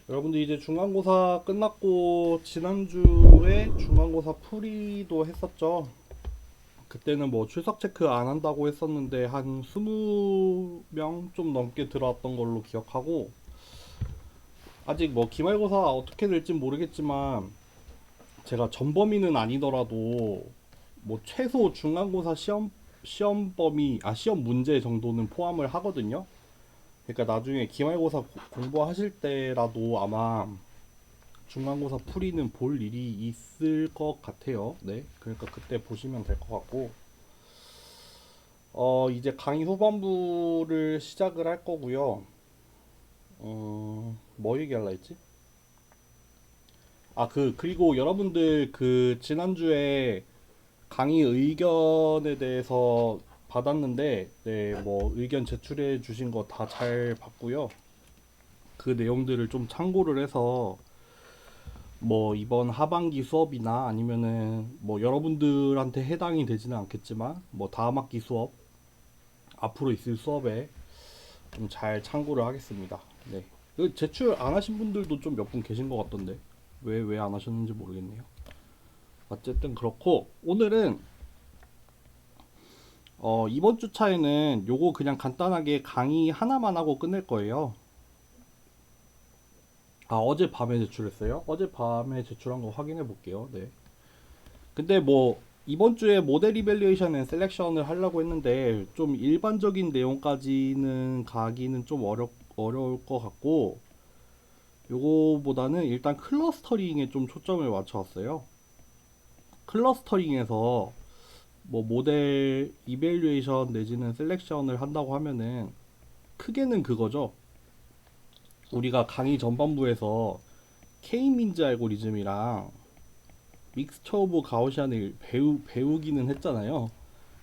여러분들 이제 중간고사 끝났고 지난주에 중간고사 풀이도 했었죠. 그때는 뭐 출석 체크 안 한다고 했었는데 한 20명 좀 넘게 들어왔던 걸로 기억하고, 아직 뭐 기말고사 어떻게 될진 모르겠지만 제가 전범위는 아니더라도 뭐 최소 중간고사 시험 범위, 시험 문제 정도는 포함을 하거든요. 그러니까 나중에 기말고사 공부하실 때라도 아마 중간고사 풀이는 볼 일이 있을 것 같아요. 네. 그러니까 그때 보시면 될 것 같고, 이제 강의 후반부를 시작을 할 거고요. 뭐 얘기할라 했지? 그리고 여러분들 그 지난주에 강의 의견에 대해서 받았는데, 네, 뭐 의견 제출해 주신 거 다 잘 봤고요. 그 내용들을 좀 참고를 해서 뭐 이번 하반기 수업이나 아니면은 뭐 여러분들한테 해당이 되지는 않겠지만 뭐 다음 학기 수업, 앞으로 있을 수업에 좀 잘 참고를 하겠습니다. 네. 그 제출 안 하신 분들도 좀 몇 분 계신 것 같던데 왜 안 하셨는지 모르겠네요. 어쨌든 그렇고 오늘은 이번 주 차에는 요거 그냥 간단하게 강의 하나만 하고 끝낼 거예요. 어제 밤에 제출했어요? 어제 밤에 제출한 거 확인해 볼게요. 네. 근데 뭐 이번 주에 모델 이밸리에이션 앤 셀렉션을 하려고 했는데 좀 일반적인 내용까지는 가기는 좀 어려울 것 같고, 요거보다는 일단 클러스터링에 좀 초점을 맞춰왔어요. 클러스터링에서 뭐 모델 이밸리에이션 내지는 셀렉션을 한다고 하면은 크게는 그거죠. 우리가 강의 전반부에서 K-민즈 알고리즘이랑 믹스처 오브 가우시안을 배우기는 했잖아요.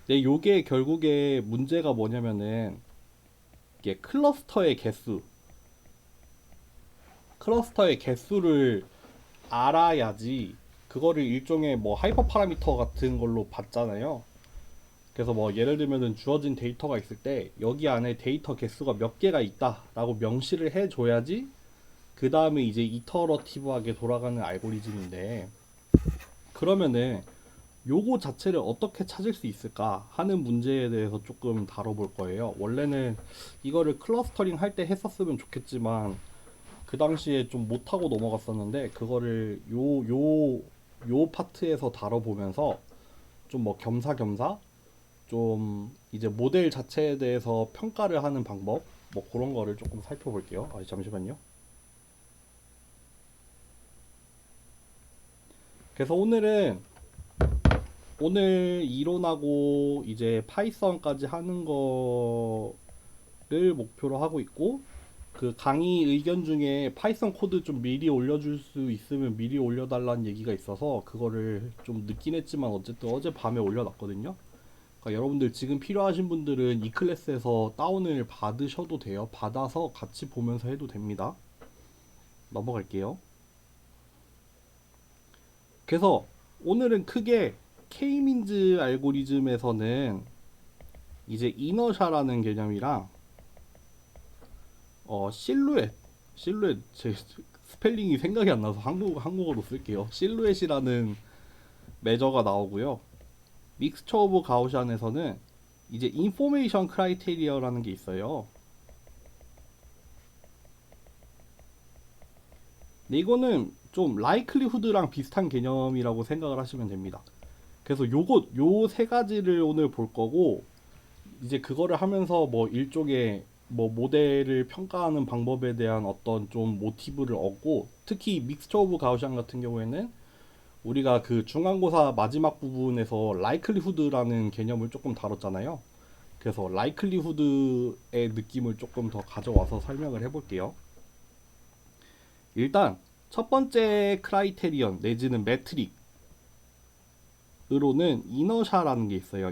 근데 요게 결국에 문제가 뭐냐면은 이게 클러스터의 개수를 알아야지 그거를 일종의 뭐 하이퍼 파라미터 같은 걸로 봤잖아요. 그래서 뭐 예를 들면은 주어진 데이터가 있을 때 여기 안에 데이터 개수가 몇 개가 있다라고 명시를 해줘야지 그 다음에 이제 이터러티브하게 돌아가는 알고리즘인데, 그러면은 요거 자체를 어떻게 찾을 수 있을까 하는 문제에 대해서 조금 다뤄볼 거예요. 원래는 이거를 클러스터링 할 때 했었으면 좋겠지만 그 당시에 좀 못하고 넘어갔었는데, 그거를 요 파트에서 다뤄보면서 좀 뭐 겸사겸사 좀 이제 모델 자체에 대해서 평가를 하는 방법, 뭐 그런 거를 조금 살펴볼게요. 잠시만요. 그래서 오늘 이론하고 이제 파이썬까지 하는 거를 목표로 하고 있고, 그 강의 의견 중에 파이썬 코드 좀 미리 올려줄 수 있으면 미리 올려달라는 얘기가 있어서 그거를 좀 늦긴 했지만 어쨌든 어제 밤에 올려놨거든요. 그러니까 여러분들 지금 필요하신 분들은 이 클래스에서 다운을 받으셔도 돼요. 받아서 같이 보면서 해도 됩니다. 넘어갈게요. 그래서 오늘은 크게 K-민즈 알고리즘에서는 이제 이너샤라는 개념이랑 실루엣 제 스펠링이 생각이 안 나서 한국어로 쓸게요. 실루엣이라는 메저가 나오고요. 믹스처 오브 가우시안에서는 이제 인포메이션 크라이테리어라는 게 있어요. 근데 이거는 좀 라이클리후드랑 비슷한 개념이라고 생각을 하시면 됩니다. 그래서 요 세 가지를 오늘 볼 거고, 이제 그거를 하면서 뭐 일종의 뭐 모델을 평가하는 방법에 대한 어떤 좀 모티브를 얻고, 특히 믹스처 오브 가우시안 같은 경우에는 우리가 그 중간고사 마지막 부분에서 라이클리후드라는 개념을 조금 다뤘잖아요. 그래서 라이클리후드의 느낌을 조금 더 가져와서 설명을 해볼게요. 일단 첫 번째 크라이테리언 내지는 메트릭으로는 이너샤라는 게 있어요.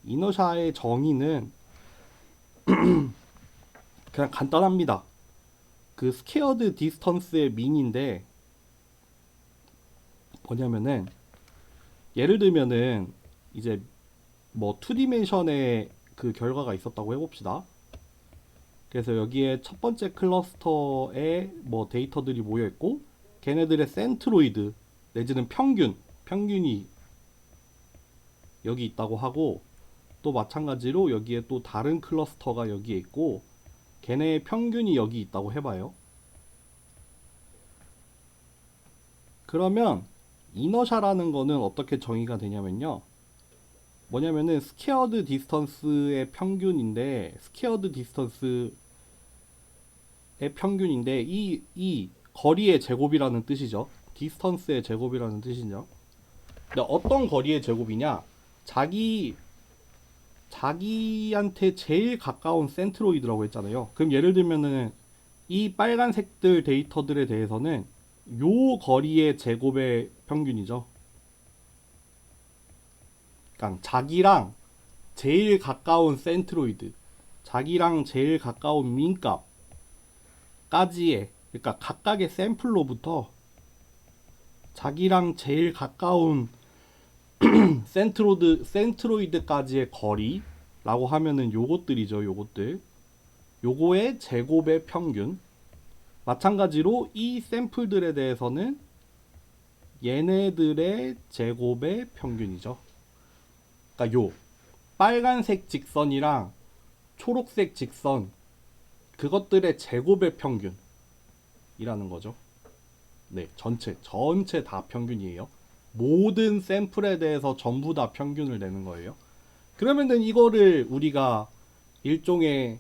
이너샤의 정의는 그냥 간단합니다. 그 스퀘어드 디스턴스의 민인데, 뭐냐면은 예를 들면은 이제 뭐 2디멘션의 그 결과가 있었다고 해봅시다. 그래서 여기에 첫 번째 클러스터에 뭐 데이터들이 모여 있고 걔네들의 센트로이드 내지는 평균이 여기 있다고 하고, 또 마찬가지로 여기에 또 다른 클러스터가 여기에 있고 걔네의 평균이 여기 있다고 해봐요. 그러면 이너샤라는 거는 어떻게 정의가 되냐면요, 뭐냐면은 스퀘어드 디스턴스의 평균인데, 이 거리의 제곱이라는 뜻이죠. 디스턴스의 제곱이라는 뜻이죠. 근데 어떤 거리의 제곱이냐, 자기한테 제일 가까운 센트로이드라고 했잖아요. 그럼 예를 들면은 이 빨간색들 데이터들에 대해서는 요 거리의 제곱의 평균이죠. 그러니까 자기랑 제일 가까운 센트로이드, 자기랑 제일 가까운 민값까지의, 그러니까 각각의 샘플로부터 자기랑 제일 가까운 센트로이드까지의 거리라고 하면은 요것들이죠. 요거의 제곱의 평균. 마찬가지로 이 샘플들에 대해서는 얘네들의 제곱의 평균이죠. 그러니까 요 빨간색 직선이랑 초록색 직선, 그것들의 제곱의 평균이라는 거죠. 네, 전체 다 평균이에요. 모든 샘플에 대해서 전부 다 평균을 내는 거예요. 그러면은 이거를 우리가 일종의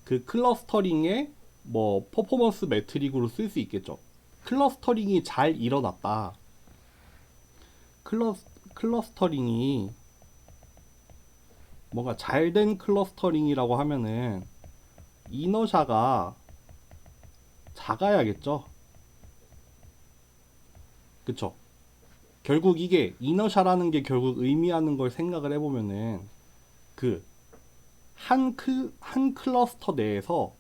그 클러스터링의 뭐 퍼포먼스 매트릭으로 쓸 수 있겠죠. 클러스터링이 잘 일어났다. 클러스터링이 뭔가 잘된 클러스터링이라고 하면은 이너샤가 작아야겠죠. 그쵸? 결국 이게 이너샤라는 게 결국 의미하는 걸 생각을 해보면은 그 한 클러스터 내에서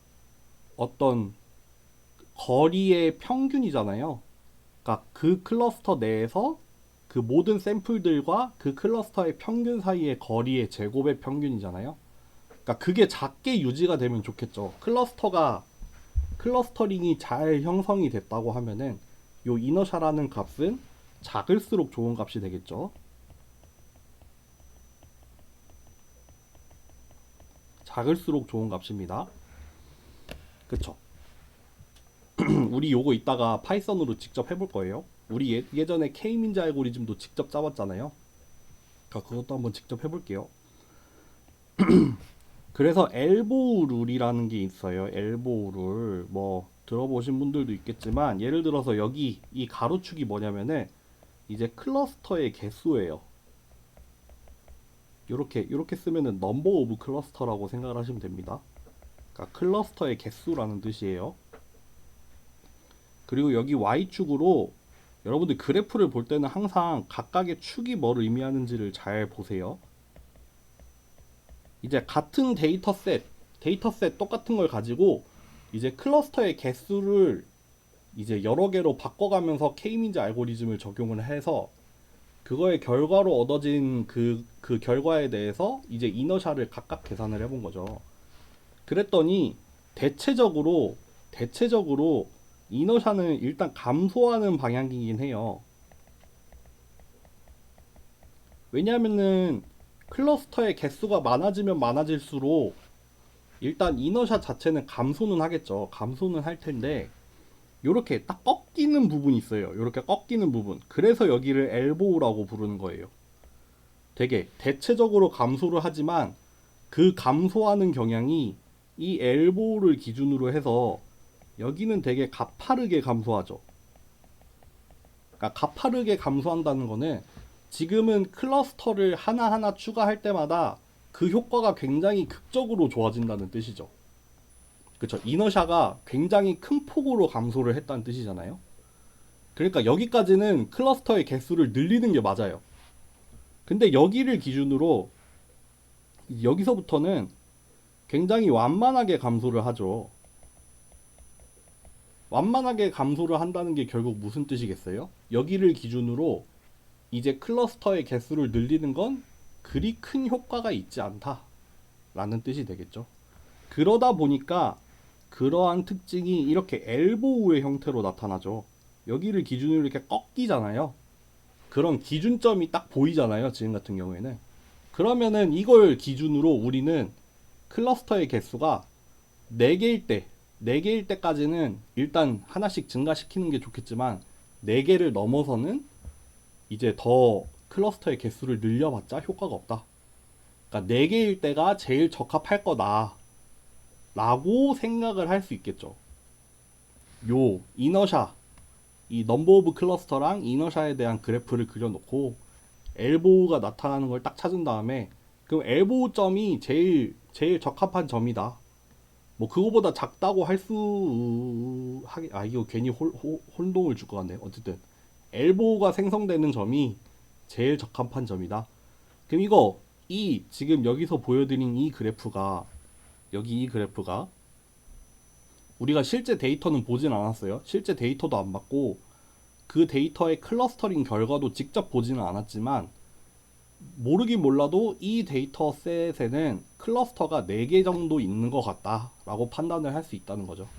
어떤 거리의 평균이잖아요. 그러니까 그 클러스터 내에서 그 모든 샘플들과 그 클러스터의 평균 사이의 거리의 제곱의 평균이잖아요. 그러니까 그게 작게 유지가 되면 좋겠죠. 클러스터링이 잘 형성이 됐다고 하면은 요 이너샤라는 값은 작을수록 좋은 값이 되겠죠. 작을수록 좋은 값입니다. 그쵸? 우리 요거 이따가 파이썬으로 직접 해볼 거예요. 우리 예전에 K민지 알고리즘도 직접 짜봤잖아요. 그러니까 그것도 한번 직접 해볼게요. 그래서 엘보우 룰이라는 게 있어요. 엘보우 룰. 뭐 들어보신 분들도 있겠지만, 예를 들어서 여기 이 가로축이 뭐냐면은 이제 클러스터의 개수예요. 요렇게 쓰면은 넘버 오브 클러스터라고 생각을 하시면 됩니다. 그러니까 클러스터의 개수라는 뜻이에요. 그리고 여기 Y축으로 여러분들 그래프를 볼 때는 항상 각각의 축이 뭘 의미하는지를 잘 보세요. 이제 같은 데이터셋 똑같은 걸 가지고 이제 클러스터의 개수를 이제 여러 개로 바꿔가면서 K민지 알고리즘을 적용을 해서 그거의 결과로 얻어진 그 결과에 대해서 이제 이너샤를 각각 계산을 해본 거죠. 그랬더니 대체적으로 이너샤는 일단 감소하는 방향이긴 해요. 왜냐하면은 클러스터의 개수가 많아지면 많아질수록 일단 이너샤 자체는 감소는 하겠죠. 감소는 할 텐데 요렇게 딱 꺾이는 부분이 있어요. 요렇게 꺾이는 부분. 그래서 여기를 엘보우라고 부르는 거예요. 되게 대체적으로 감소를 하지만 그 감소하는 경향이 이 엘보우를 기준으로 해서 여기는 되게 가파르게 감소하죠. 그러니까 가파르게 감소한다는 거는 지금은 클러스터를 하나하나 추가할 때마다 그 효과가 굉장히 극적으로 좋아진다는 뜻이죠. 그쵸? 이너샤가 굉장히 큰 폭으로 감소를 했다는 뜻이잖아요. 그러니까 여기까지는 클러스터의 개수를 늘리는 게 맞아요. 근데 여기를 기준으로 여기서부터는 굉장히 완만하게 감소를 하죠. 완만하게 감소를 한다는 게 결국 무슨 뜻이겠어요? 여기를 기준으로 이제 클러스터의 개수를 늘리는 건 그리 큰 효과가 있지 않다 라는 뜻이 되겠죠. 그러다 보니까 그러한 특징이 이렇게 엘보우의 형태로 나타나죠. 여기를 기준으로 이렇게 꺾이잖아요. 그런 기준점이 딱 보이잖아요. 지금 같은 경우에는. 그러면은 이걸 기준으로 우리는 클러스터의 개수가 4개일 때, 4개일 때까지는 일단 하나씩 증가시키는 게 좋겠지만 4개를 넘어서는 이제 더 클러스터의 개수를 늘려봤자 효과가 없다. 그러니까 4개일 때가 제일 적합할 거다 라고 생각을 할 수 있겠죠. 요 이너샤, 이 넘버 오브 클러스터랑 이너샤에 대한 그래프를 그려놓고 엘보우가 나타나는 걸 딱 찾은 다음에 그럼 엘보우 점이 제일 적합한 점이다. 뭐 그거보다 작다고 할 수 하기 이거 괜히 혼동을 줄 것 같네. 어쨌든 엘보우가 생성되는 점이 제일 적합한 점이다. 그럼 이거 이 지금 여기서 보여드린 이 그래프가 여기 이 그래프가 우리가 실제 데이터는 보진 않았어요. 실제 데이터도 안 봤고 그 데이터의 클러스터링 결과도 직접 보지는 않았지만 모르긴 몰라도 이 데이터셋에는 클러스터가 4개 정도 있는 것 같다 라고 판단을 할 수 있다는 거죠.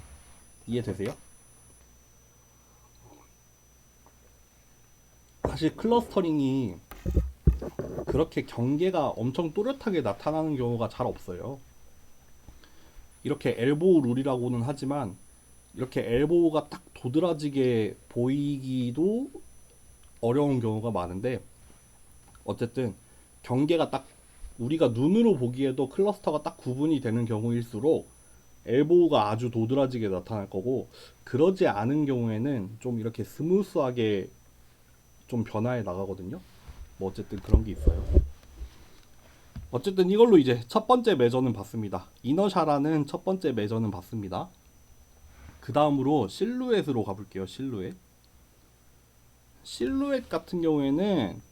이해되세요? 사실 클러스터링이 그렇게 경계가 엄청 또렷하게 나타나는 경우가 잘 없어요. 이렇게 엘보우 룰이라고는 하지만 이렇게 엘보우가 딱 도드라지게 보이기도 어려운 경우가 많은데 어쨌든 경계가 딱 우리가 눈으로 보기에도 클러스터가 딱 구분이 되는 경우일수록 엘보우가 아주 도드라지게 나타날 거고 그러지 않은 경우에는 좀 이렇게 스무스하게 좀 변화해 나가거든요. 뭐 어쨌든 그런 게 있어요. 어쨌든 이걸로 이제 첫 번째 매저는 봤습니다. 이너샤라는 첫 번째 매저는 봤습니다. 그 다음으로 실루엣으로 가볼게요. 실루엣 같은 경우에는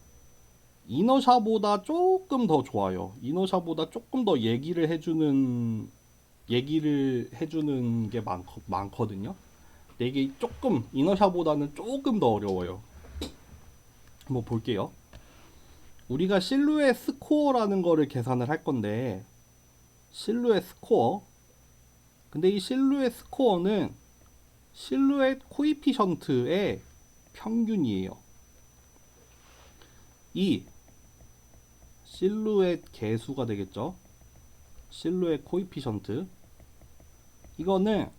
이너샤보다 조금 더 좋아요. 이너샤보다 조금 더 얘기를 해주는 게 많거든요. 근데 이게 조금 이너샤보다는 조금 더 어려워요. 한번 볼게요. 우리가 실루엣 스코어라는 거를 계산을 할 건데 실루엣 스코어 근데 이 실루엣 스코어는 실루엣 코이피션트의 평균이에요. 이 실루엣 개수가 되겠죠. 실루엣 코이피션트 이거는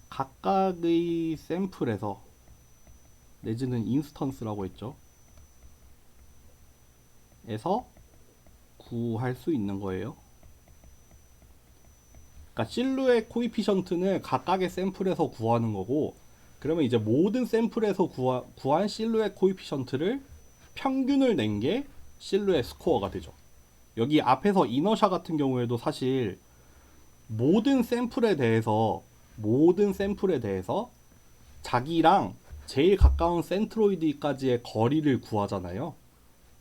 각각의 샘플에서 내지는 인스턴스라고 했죠. 에서 구할 수 있는 거예요. 그러니까 실루엣 코이피션트는 각각의 샘플에서 구하는 거고 그러면 이제 모든 샘플에서 구한 실루엣 코이피션트를 평균을 낸 게 실루엣 스코어가 되죠. 여기 앞에서 이너샤 같은 경우에도 사실 모든 샘플에 대해서 자기랑 제일 가까운 센트로이드까지의 거리를 구하잖아요.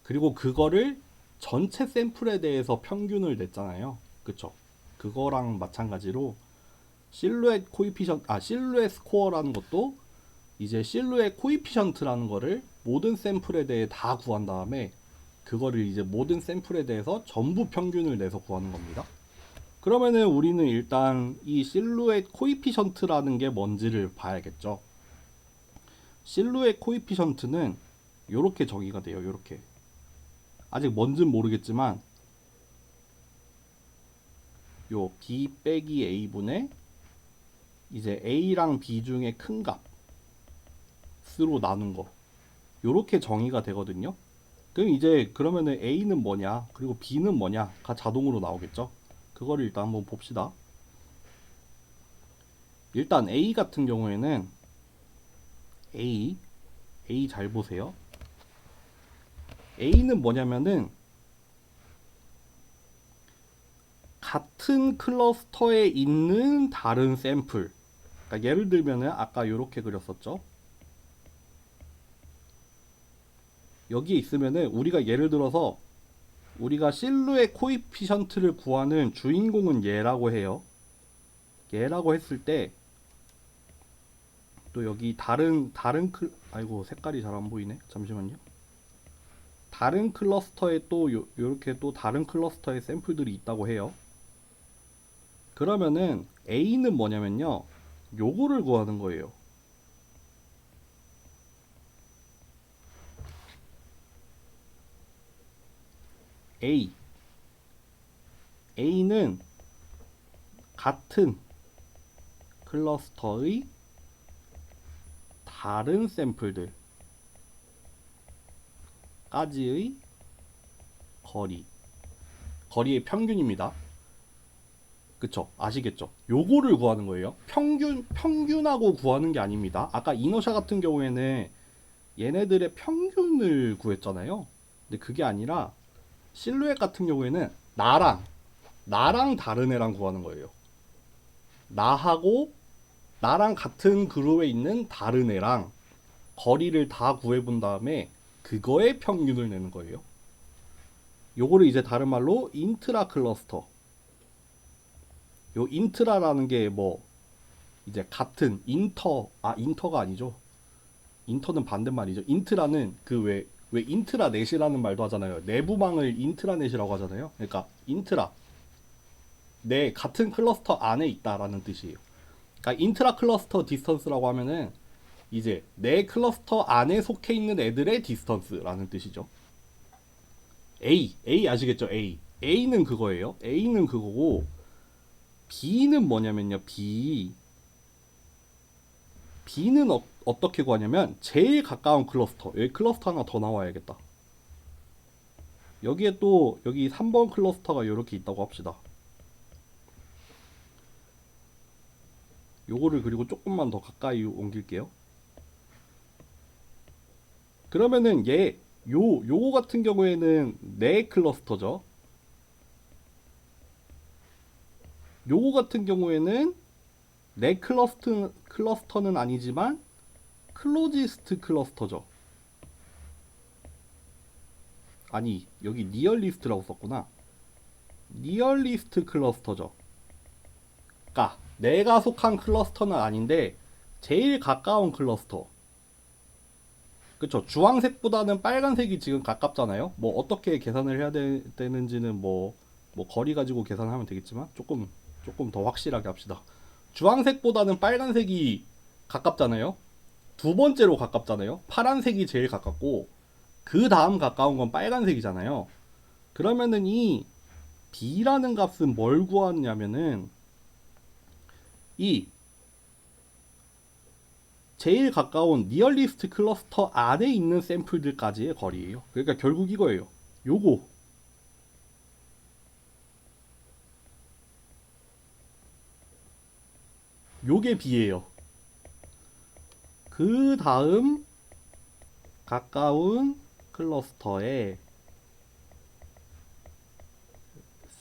그리고 그거를 전체 샘플에 대해서 평균을 냈잖아요. 그쵸? 그거랑 마찬가지로 실루엣 스코어라는 것도 이제 실루엣 코이피션트라는 거를 모든 샘플에 대해 다 구한 다음에 그거를 이제 모든 샘플에 대해서 전부 평균을 내서 구하는 겁니다. 그러면은 우리는 일단 이 실루엣 코이피션트라는 게 뭔지를 봐야겠죠. 실루엣 코이피션트는 요렇게 정의가 돼요. 요렇게. 아직 뭔진 모르겠지만 요 B 빼기 A분의 이제 A랑 B 중에 큰 값으로 나눈 거 요렇게 정의가 되거든요. 그럼 이제 그러면은 A는 뭐냐 그리고 B는 뭐냐가 자동으로 나오겠죠. 그거를 일단 한번 봅시다. 일단 A 같은 경우에는 A 잘 보세요. A는 뭐냐면은 같은 클러스터에 있는 다른 샘플. 그러니까 예를 들면은 아까 이렇게 그렸었죠. 여기에 있으면은 우리가 예를 들어서 우리가 실루엣 코이피션트를 구하는 주인공은 얘라고 해요. 얘라고 했을 때 또 여기 아이고 색깔이 잘 안 보이네. 잠시만요. 다른 클러스터에 또 요렇게 또 다른 클러스터의 샘플들이 있다고 해요. 그러면은 A는 뭐냐면요. 요거를 구하는 거예요. A. A는 같은 클러스터의 다른 샘플들까지의 거리의 평균입니다. 그쵸? 아시겠죠? 요거를 구하는 거예요. 평균하고 구하는 게 아닙니다. 아까 이너샤 같은 경우에는 얘네들의 평균을 구했잖아요. 근데 그게 아니라 실루엣 같은 경우에는 나랑 다른 애랑 구하는 거예요. 나랑 같은 그룹에 있는 다른 애랑 거리를 다 구해본 다음에 그거의 평균을 내는 거예요. 요거를 이제 다른 말로 인트라 클러스터. 요 인트라라는 게 뭐 이제 같은 인터가 아니죠. 인터는 반대말이죠. 인트라는 그 왜 인트라넷이라는 말도 하잖아요. 내부망을 인트라넷이라고 하잖아요. 그러니까 인트라 내 같은 클러스터 안에 있다라는 뜻이에요. 그러니까 인트라 클러스터 디스턴스라고 하면은 이제 내 클러스터 안에 속해 있는 애들의 디스턴스라는 뜻이죠. A 아시겠죠? A는 그거예요. A는 그거고 B는 뭐냐면요. B는 어떻게 구하냐면 제일 가까운 클러스터. 여기 클러스터 하나 더 나와야겠다. 여기에 또 여기 3번 클러스터가 이렇게 있다고 합시다. 요거를 그리고 조금만 더 가까이 옮길게요. 그러면은 요거 같은 경우에는 내 클러스터죠. 요거 같은 경우에는 내 클러스터는 아니지만 클로지스트 클러스터죠. 아니 여기 니얼리스트라고 썼구나. 니얼리스트 클러스터죠. 그러니까 내가 속한 클러스터는 아닌데 제일 가까운 클러스터. 그쵸? 주황색보다는 빨간색이 지금 가깝잖아요. 뭐 어떻게 계산을 해야 되는지는 뭐 거리 가지고 계산하면 되겠지만 조금 더 확실하게 합시다. 주황색보다는 빨간색이 가깝잖아요. 두 번째로 가깝잖아요. 파란색이 제일 가깝고 그 다음 가까운 건 빨간색이잖아요. 그러면은 이 B라는 값은 뭘 구하냐면은 이 제일 가까운 니얼리스트 클러스터 안에 있는 샘플들까지의 거리예요. 그러니까 결국 이거예요. 요게 B예요. 그 다음 가까운 클러스터의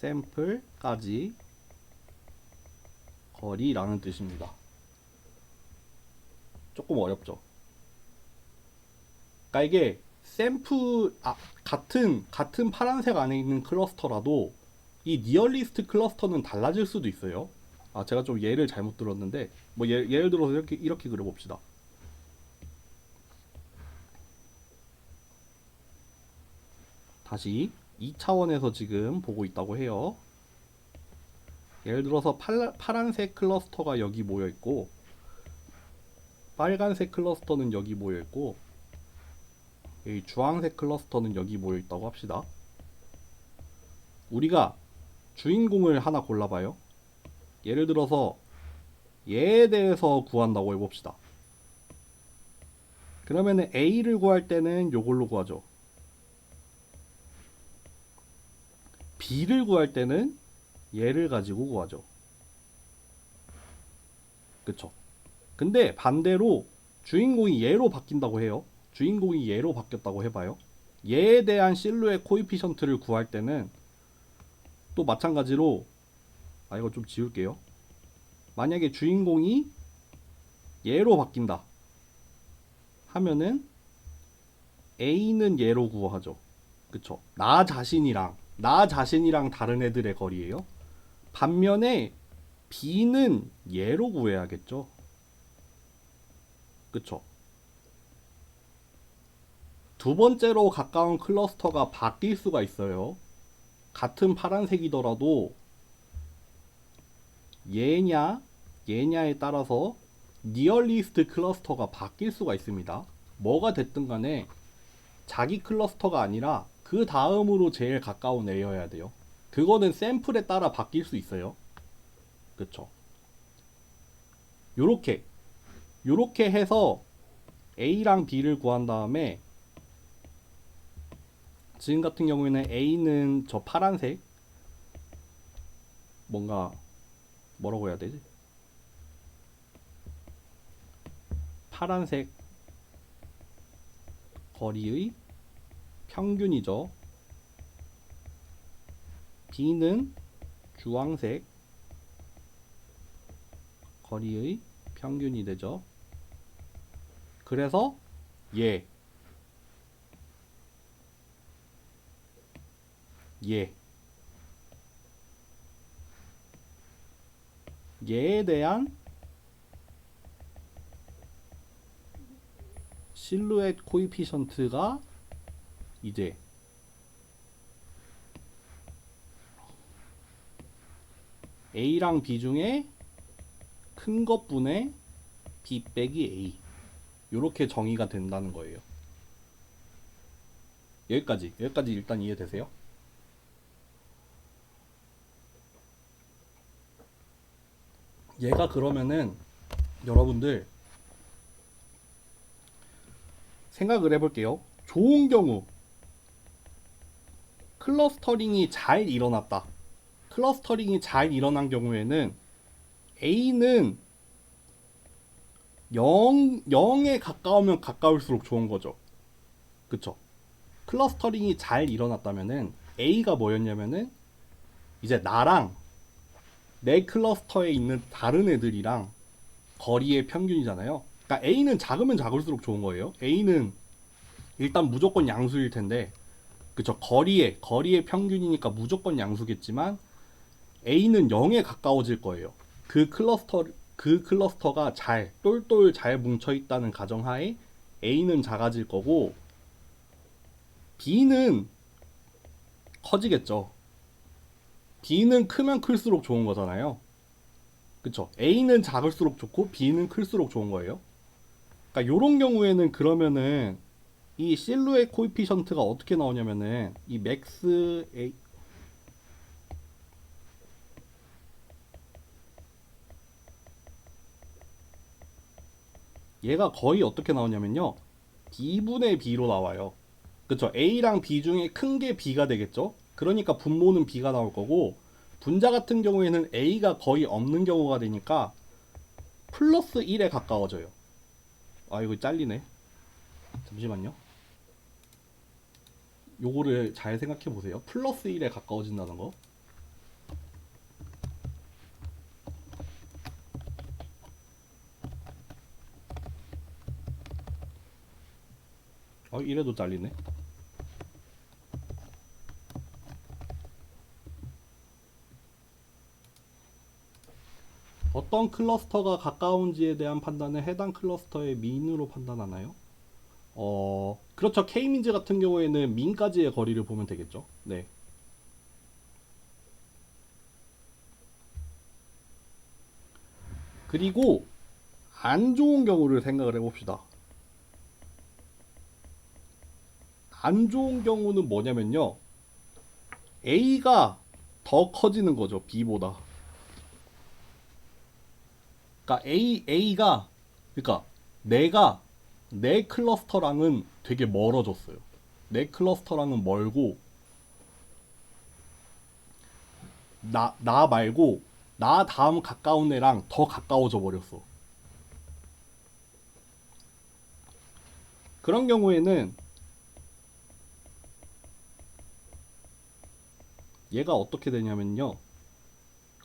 샘플까지 거리라는 뜻입니다. 조금 어렵죠. 그러니까 이게 같은 파란색 안에 있는 클러스터라도 이 니얼리스트 클러스터는 달라질 수도 있어요. 제가 좀 예를 잘못 들었는데 뭐 예를 들어서 이렇게 그려봅시다. 다시 2차원에서 지금 보고 있다고 해요. 예를 들어서 파란색 클러스터가 여기 모여 있고 빨간색 클러스터는 여기 모여 있고 이 주황색 클러스터는 여기 모여 있다고 합시다. 우리가 주인공을 하나 골라봐요. 예를 들어서 얘에 대해서 구한다고 해봅시다. 그러면은 A를 구할 때는 요걸로 구하죠. B를 구할 때는 얘를 가지고 구하죠. 그쵸? 근데 반대로 주인공이 얘로 바뀐다고 해요. 주인공이 얘로 바뀌었다고 해봐요. 얘에 대한 실루엣 코에피션트를 구할 때는 또 마찬가지로 이거 좀 지울게요. 만약에 주인공이 얘로 바뀐다 하면은 A는 얘로 구하죠. 그쵸? 나 자신이랑 다른 애들의 거리예요. 반면에 B는 얘로 구해야겠죠. 그쵸? 두 번째로 가까운 클러스터가 바뀔 수가 있어요. 같은 파란색이더라도 얘냐 얘냐에 따라서 니얼리스트 클러스터가 바뀔 수가 있습니다. 뭐가 됐든 간에 자기 클러스터가 아니라 그 다음으로 제일 가까운 애여야 돼요. 그거는 샘플에 따라 바뀔 수 있어요. 그쵸? 요렇게 요렇게 해서 A랑 B를 구한 다음에 지금 같은 경우에는 A는 저 파란색 뭔가 뭐라고 해야 되지? 파란색 거리의 평균이죠. B는 주황색 거리의 평균이 되죠. 그래서 얘 얘에 대한 실루엣 코이피션트가 이제 A랑 B 중에 큰 것분의 B 빼기 A 이렇게 정의가 된다는 거예요. 여기까지 일단 이해되세요? 얘가 그러면은 여러분들 생각을 해볼게요. 좋은 경우 클러스터링이 잘 일어났다. 클러스터링이 잘 일어난 경우에는 A는 0에 가까우면 가까울수록 좋은 거죠. 그쵸? 클러스터링이 잘 일어났다면은 A가 뭐였냐면은 이제 나랑 내 클러스터에 있는 다른 애들이랑 거리의 평균이잖아요. 그러니까 A는 작으면 작을수록 좋은 거예요. A는 일단 무조건 양수일 텐데, 그쵸? 거리의 평균이니까 무조건 양수겠지만 A는 0에 가까워질 거예요. 그 클러스터가 똘똘 잘 뭉쳐 있다는 가정하에 A는 작아질 거고 B는 커지겠죠. B는 크면 클수록 좋은 거잖아요. 그쵸? A는 작을수록 좋고 B는 클수록 좋은 거예요. 그러니까 요런 경우에는 그러면은 이 실루엣 코이피션트가 어떻게 나오냐면은 이 맥스 A 얘가 거의 어떻게 나오냐면요. B분의 B로 나와요. 그쵸? A랑 B 중에 큰 게 B가 되겠죠? 그러니까 분모는 B가 나올 거고 분자 같은 경우에는 A가 거의 없는 경우가 되니까 플러스 1에 가까워져요. 아 이거 잘리네. 잠시만요. 요거를 잘 생각해 보세요. 플러스 1에 가까워진다는 거. 이래도 잘리네. 어떤 클러스터가 가까운지에 대한 판단은 해당 클러스터의 민으로 판단하나요? 그렇죠. K민즈 같은 경우에는 민까지의 거리를 보면 되겠죠. 네. 그리고 안 좋은 경우를 생각을 해봅시다. 안 좋은 경우는 뭐냐면요. A가 더 커지는 거죠. B보다. 그러니까 A가 그러니까 내가 내 클러스터랑은 되게 멀어졌어요. 내 클러스터랑은 멀고 나 말고 나 다음 가까운 애랑 더 가까워져 버렸어. 그런 경우에는 얘가 어떻게 되냐면요.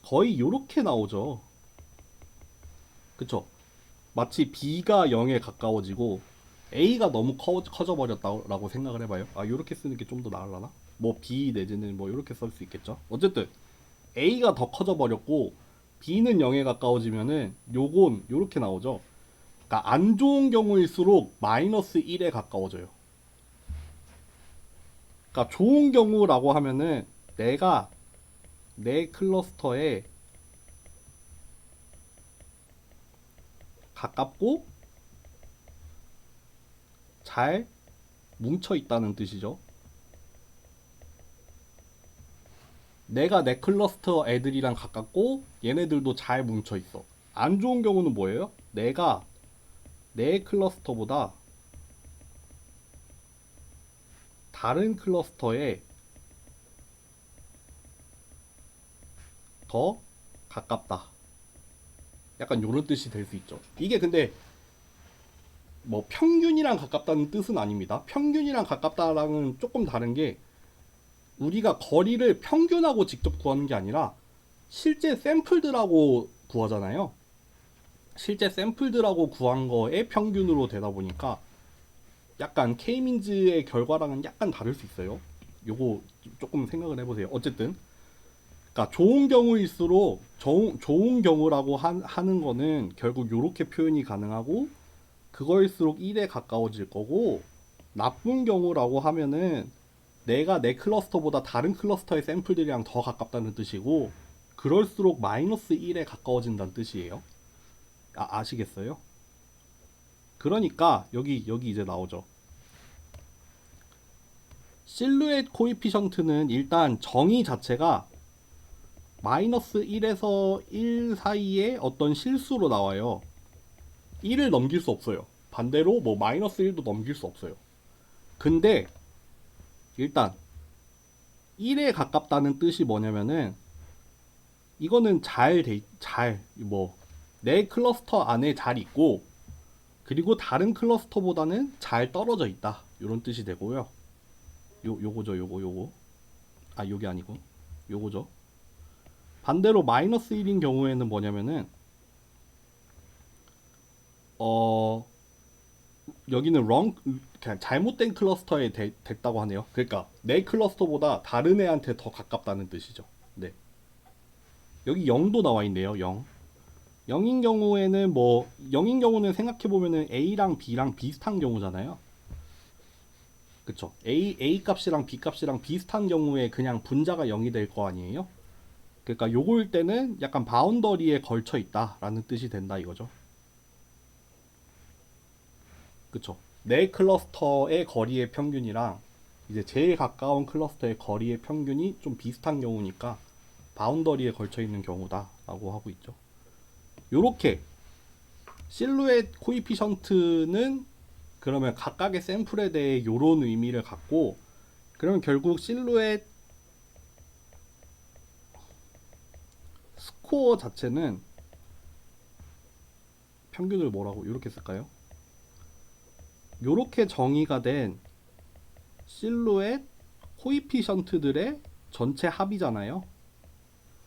거의 요렇게 나오죠. 그쵸? 마치 B가 0에 가까워지고 A가 너무 커져 버렸다고 생각을 해봐요. 요렇게 쓰는 게 좀 더 나으려나? 뭐 B 내지는 뭐 요렇게 쓸 수 있겠죠. 어쨌든 A가 더 커져 버렸고 B는 0에 가까워지면은 요건 요렇게 나오죠. 그러니까 안 좋은 경우일수록 마이너스 1에 가까워져요. 그러니까 좋은 경우라고 하면은 내가 내 클러스터에 가깝고 잘 뭉쳐 있다는 뜻이죠. 내가 내 클러스터 애들이랑 가깝고 얘네들도 잘 뭉쳐 있어. 안 좋은 경우는 뭐예요? 내가 내 클러스터보다 다른 클러스터에 더 가깝다. 약간 요런 뜻이 될 수 있죠. 이게 근데 뭐 평균이랑 가깝다는 뜻은 아닙니다. 평균이랑 가깝다랑은 조금 다른 게 우리가 거리를 평균하고 직접 구하는 게 아니라 실제 샘플들하고 구하잖아요. 실제 샘플들하고 구한 거의 평균으로 되다 보니까 약간 K민즈의 결과랑은 약간 다를 수 있어요. 요거 조금 생각을 해보세요. 어쨌든 그러니까 좋은 경우일수록 좋은 경우라고 하는 거는 결국 요렇게 표현이 가능하고 그거일수록 1에 가까워질 거고 나쁜 경우라고 하면은 내가 내 클러스터보다 다른 클러스터의 샘플들이랑 더 가깝다는 뜻이고 그럴수록 마이너스 1에 가까워진다는 뜻이에요. 아시겠어요? 그러니까 여기 이제 나오죠. 실루엣 코이피션트는 일단 정의 자체가 마이너스 1에서 1 사이에 어떤 실수로 나와요. 1을 넘길 수 없어요. 반대로 뭐 마이너스 1도 넘길 수 없어요. 근데 일단 1에 가깝다는 뜻이 뭐냐면은 이거는 내 클러스터 안에 잘 있고 그리고 다른 클러스터보다는 잘 떨어져 있다. 이런 뜻이 되고요. 요거죠, 요거. 아, 요게 아니고 요거죠. 반대로 마이너스 1인 경우에는 뭐냐면은 여기는 그냥 잘못된 클러스터에 됐다고 하네요. 그러니까 내 클러스터보다 다른 애한테 더 가깝다는 뜻이죠. 네. 여기 0도 나와 있네요. 0. 0인 경우에는 0인 경우는 생각해 보면은 A랑 B랑 비슷한 경우잖아요. 그쵸? A 값이랑 B 값이랑 비슷한 경우에 그냥 분자가 0이 될 거 아니에요? 그러니까 요거일 때는 약간 바운더리에 걸쳐 있다라는 뜻이 된다 이거죠. 그쵸? 내 클러스터의 거리의 평균이랑 이제 제일 가까운 클러스터의 거리의 평균이 좀 비슷한 경우니까 바운더리에 걸쳐 있는 경우다라고 하고 있죠. 요렇게 실루엣 코이피션트는 그러면 각각의 샘플에 대해 요런 의미를 갖고 그러면 결국 실루엣 스코어 자체는 평균을 뭐라고 이렇게 쓸까요? 요렇게 정의가 된 실루엣 코이피션트들의 전체 합이잖아요.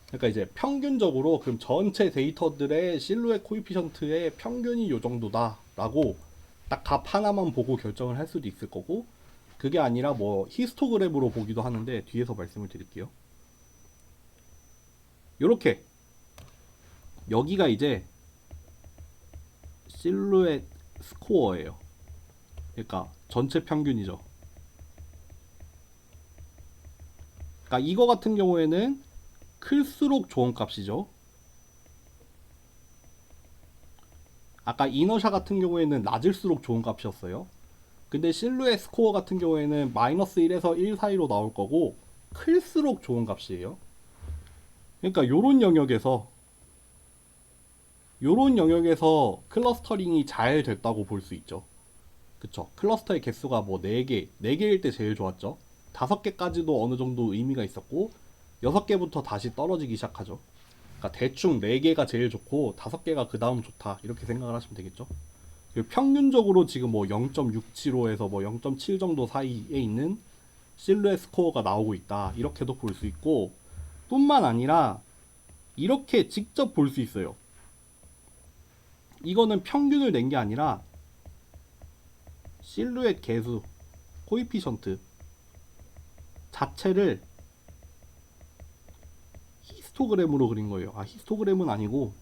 그러니까 이제 평균적으로 그럼 전체 데이터들의 실루엣 코이피션트의 평균이 요 정도다라고 딱 값 하나만 보고 결정을 할 수도 있을 거고 그게 아니라 뭐 히스토그램으로 보기도 하는데 뒤에서 말씀을 드릴게요. 요렇게 여기가 이제 실루엣 스코어예요. 그러니까 전체 평균이죠. 그러니까 이거 같은 경우에는 클수록 좋은 값이죠. 아까 이너샤 같은 경우에는 낮을수록 좋은 값이었어요. 근데 실루엣 스코어 같은 경우에는 마이너스 1에서 1 사이로 나올 거고 클수록 좋은 값이에요. 그러니까 요런 영역에서 클러스터링이 잘 됐다고 볼 수 있죠. 그쵸? 클러스터의 개수가 뭐 4개, 4개일 때 제일 좋았죠. 5개까지도 어느 정도 의미가 있었고 6개부터 다시 떨어지기 시작하죠. 그러니까 대충 4개가 제일 좋고 5개가 그 다음 좋다 이렇게 생각을 하시면 되겠죠. 평균적으로 지금 뭐 0.675에서 뭐 0.7 정도 사이에 있는 실루엣 스코어가 나오고 있다 이렇게도 볼 수 있고 뿐만 아니라 이렇게 직접 볼 수 있어요. 이거는 평균을 낸 게 아니라 실루엣 개수 코이피션트 자체를 히스토그램으로 그린 거예요. 아, 히스토그램은 아니고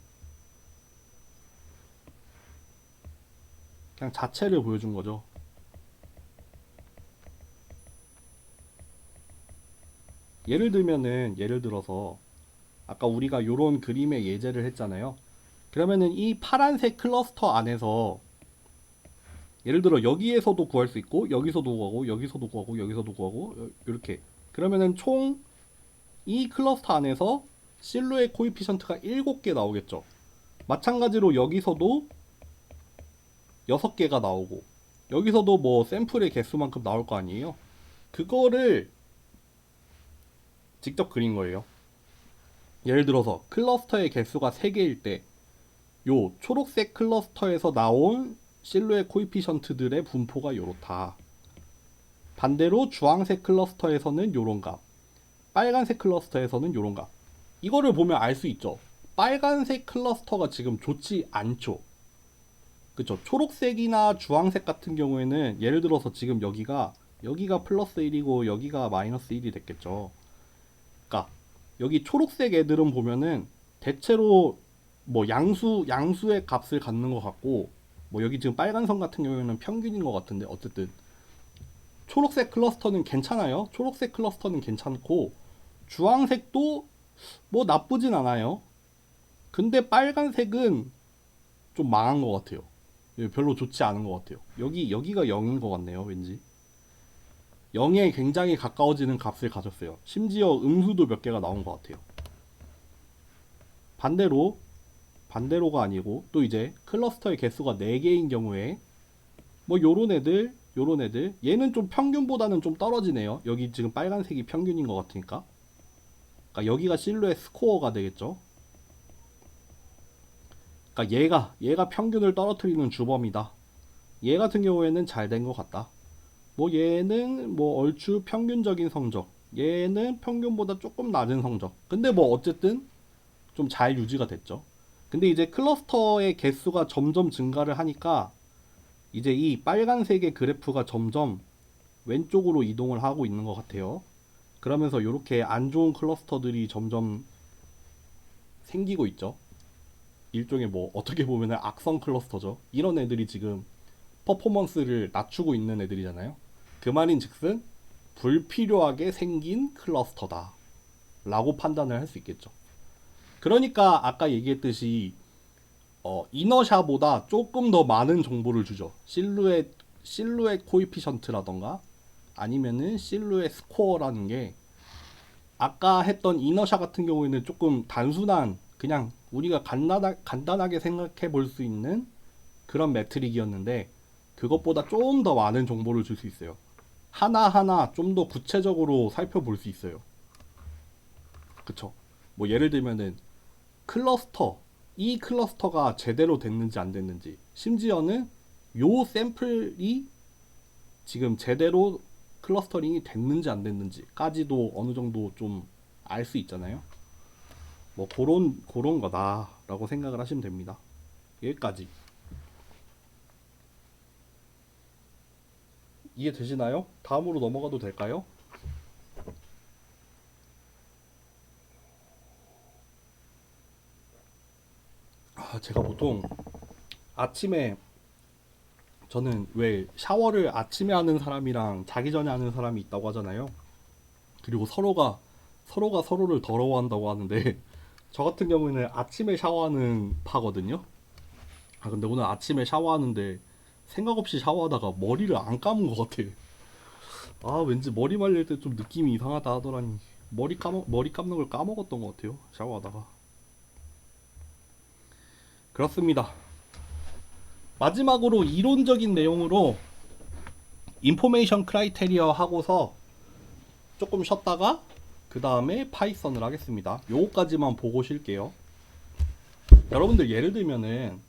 그냥 자체를 보여준 거죠. 예를 들어서 아까 우리가 요런 그림의 예제를 했잖아요. 그러면은 이 파란색 클러스터 안에서 예를 들어 여기에서도 구할 수 있고 여기서도 구하고 여기서도 구하고 여기서도 구하고 이렇게 그러면은 총 이 클러스터 안에서 실루엣 코에피션트가 7개 나오겠죠. 마찬가지로 여기서도 6개가 나오고 여기서도 뭐 샘플의 개수만큼 나올 거 아니에요. 그거를 직접 그린 거예요. 예를 들어서 클러스터의 개수가 3개일 때 요 초록색 클러스터에서 나온 실루엣 코에피션트들의 분포가 요렇다. 반대로 주황색 클러스터에서는 요런 값, 빨간색 클러스터에서는 요런 값. 이거를 보면 알 수 있죠. 빨간색 클러스터가 지금 좋지 않죠. 그쵸? 초록색이나 주황색 같은 경우에는 예를 들어서 지금 여기가 플러스 1이고 여기가 마이너스 1이 됐겠죠. 그러니까 여기 초록색 애들은 보면은 대체로 뭐 양수의 값을 갖는 것 같고 뭐 여기 지금 빨간 선 같은 경우에는 평균인 것 같은데 어쨌든 초록색 클러스터는 괜찮아요. 초록색 클러스터는 괜찮고 주황색도 뭐 나쁘진 않아요. 근데 빨간색은 좀 망한 것 같아요. 별로 좋지 않은 것 같아요. 여기가 0인 것 같네요. 왠지 0에 굉장히 가까워지는 값을 가졌어요. 심지어 음수도 몇 개가 나온 것 같아요. 반대로가 아니고 또 이제 클러스터의 개수가 4개인 경우에 뭐 요런 애들 얘는 좀 평균보다는 좀 떨어지네요. 여기 지금 빨간색이 평균인 것 같으니까 그러니까 여기가 실루엣 스코어가 되겠죠. 그러니까 얘가 평균을 떨어뜨리는 주범이다. 얘 같은 경우에는 잘 된 것 같다. 뭐 얘는 뭐 얼추 평균적인 성적, 얘는 평균보다 조금 낮은 성적. 근데 뭐 어쨌든 좀 잘 유지가 됐죠. 근데 이제 클러스터의 개수가 점점 증가를 하니까 이제 이 빨간색의 그래프가 점점 왼쪽으로 이동을 하고 있는 것 같아요. 그러면서 이렇게 안 좋은 클러스터들이 점점 생기고 있죠. 일종의 뭐 어떻게 보면 악성 클러스터죠. 이런 애들이 지금 퍼포먼스를 낮추고 있는 애들이잖아요. 그 말인 즉슨 불필요하게 생긴 클러스터다 라고 판단을 할 수 있겠죠. 그러니까 아까 얘기했듯이 이너샤보다 조금 더 많은 정보를 주죠. 실루엣 코이피션트라던가 아니면은 실루엣 스코어라는 게 아까 했던 이너샤 같은 경우에는 조금 단순한 그냥 우리가 간단하게 생각해 볼 수 있는 그런 매트릭이었는데 그것보다 좀 더 많은 정보를 줄 수 있어요. 하나하나 좀 더 구체적으로 살펴볼 수 있어요. 그쵸? 뭐 예를 들면은 이 클러스터가 제대로 됐는지 안 됐는지, 심지어는 요 샘플이 지금 제대로 클러스터링이 됐는지 안 됐는지까지도 어느 정도 좀 알 수 있잖아요. 뭐 그런 거다라고 생각을 하시면 됩니다. 여기까지 이해되시나요? 다음으로 넘어가도 될까요? 제가 보통 아침에 저는 왜 샤워를 아침에 하는 사람이랑 자기 전에 하는 사람이 있다고 하잖아요. 그리고 서로가 서로를 더러워한다고 하는데 저 같은 경우에는 아침에 샤워하는 파거든요. 근데 오늘 아침에 샤워하는데 생각 없이 샤워하다가 머리를 안 감은 것 같아. 왠지 머리 말릴 때 좀 느낌이 이상하다 하더라니 머리 감는 걸 까먹었던 것 같아요. 샤워하다가. 그렇습니다. 마지막으로 이론적인 내용으로 인포메이션 크라이테리어 하고서 조금 쉬었다가 그 다음에 파이썬을 하겠습니다. 요거까지만 보고 쉴게요. 여러분들 예를 들면은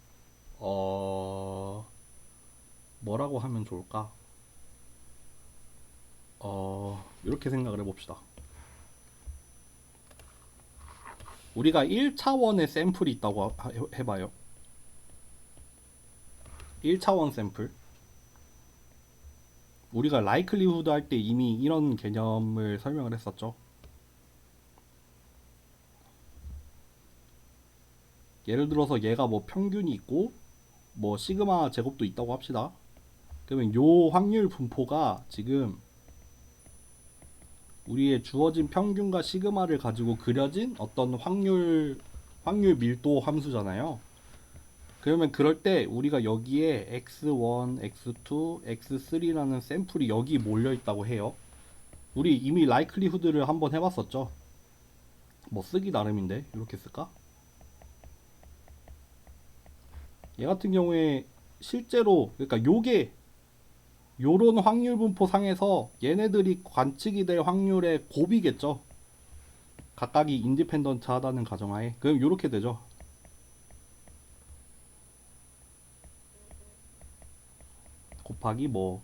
뭐라고 하면 좋을까? 이렇게 생각을 해봅시다. 우리가 1차원의 샘플이 있다고 해봐요. 1차원 샘플. 우리가 라이클리후드 할 때 이미 이런 개념을 설명을 했었죠. 예를 들어서 얘가 뭐 평균이 있고 뭐 시그마 제곱도 있다고 합시다. 그러면 요 확률 분포가 지금 우리의 주어진 평균과 시그마를 가지고 그려진 어떤 확률 밀도 함수잖아요. 그러면 그럴 때 우리가 여기에 x1, x2, x3라는 샘플이 여기 몰려 있다고 해요. 우리 이미 라이클리후드를 한번 해봤었죠. 뭐 쓰기 나름인데 이렇게 쓸까? 얘 같은 경우에 실제로 그러니까 요게 요런 확률 분포 상에서 얘네들이 관측이 될 확률의 곱이겠죠. 각각이 인디펜던트 하다는 가정하에. 그럼 요렇게 되죠. 곱하기 뭐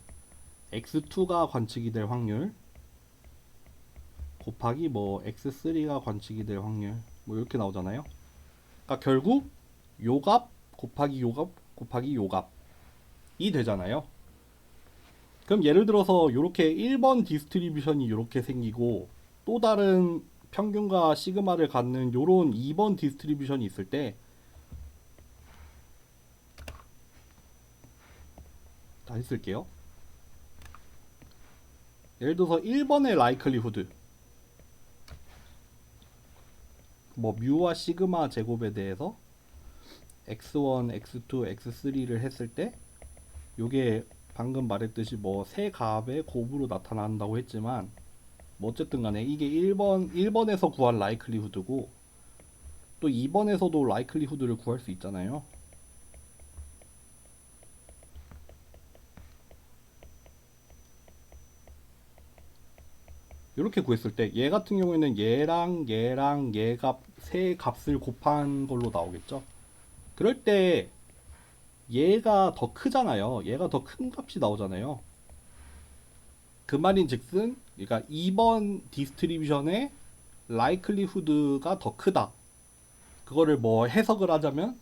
x2가 관측이 될 확률 곱하기 뭐 x3가 관측이 될 확률 뭐 이렇게 나오잖아요. 그러니까 결국 요값 곱하기 요값 곱하기 요값이 되잖아요. 그럼 예를 들어서 이렇게 1번 디스트리뷰션이 이렇게 생기고 또 다른 평균과 시그마를 갖는 요런 2번 디스트리뷰션이 있을 때 다시 쓸게요. 예를 들어서 1번의 라이클리후드 뭐 뮤와 시그마 제곱에 대해서 x1, x2, x3를 했을 때 요게 방금 말했듯이 뭐 세 값의 곱으로 나타난다고 했지만 뭐 어쨌든 간에 이게 1번에서 구할 라이클리후드고 또 2번에서도 라이클리후드를 구할 수 있잖아요. 이렇게 구했을 때 얘 같은 경우에는 얘랑 얘 값 세 값을 곱한 걸로 나오겠죠. 그럴 때 얘가 더 크잖아요. 얘가 더 큰 값이 나오잖아요. 그 말인 즉슨 그러니까 2번 디스트리뷰션의 라이클리후드가 더 크다. 그거를 뭐 해석을 하자면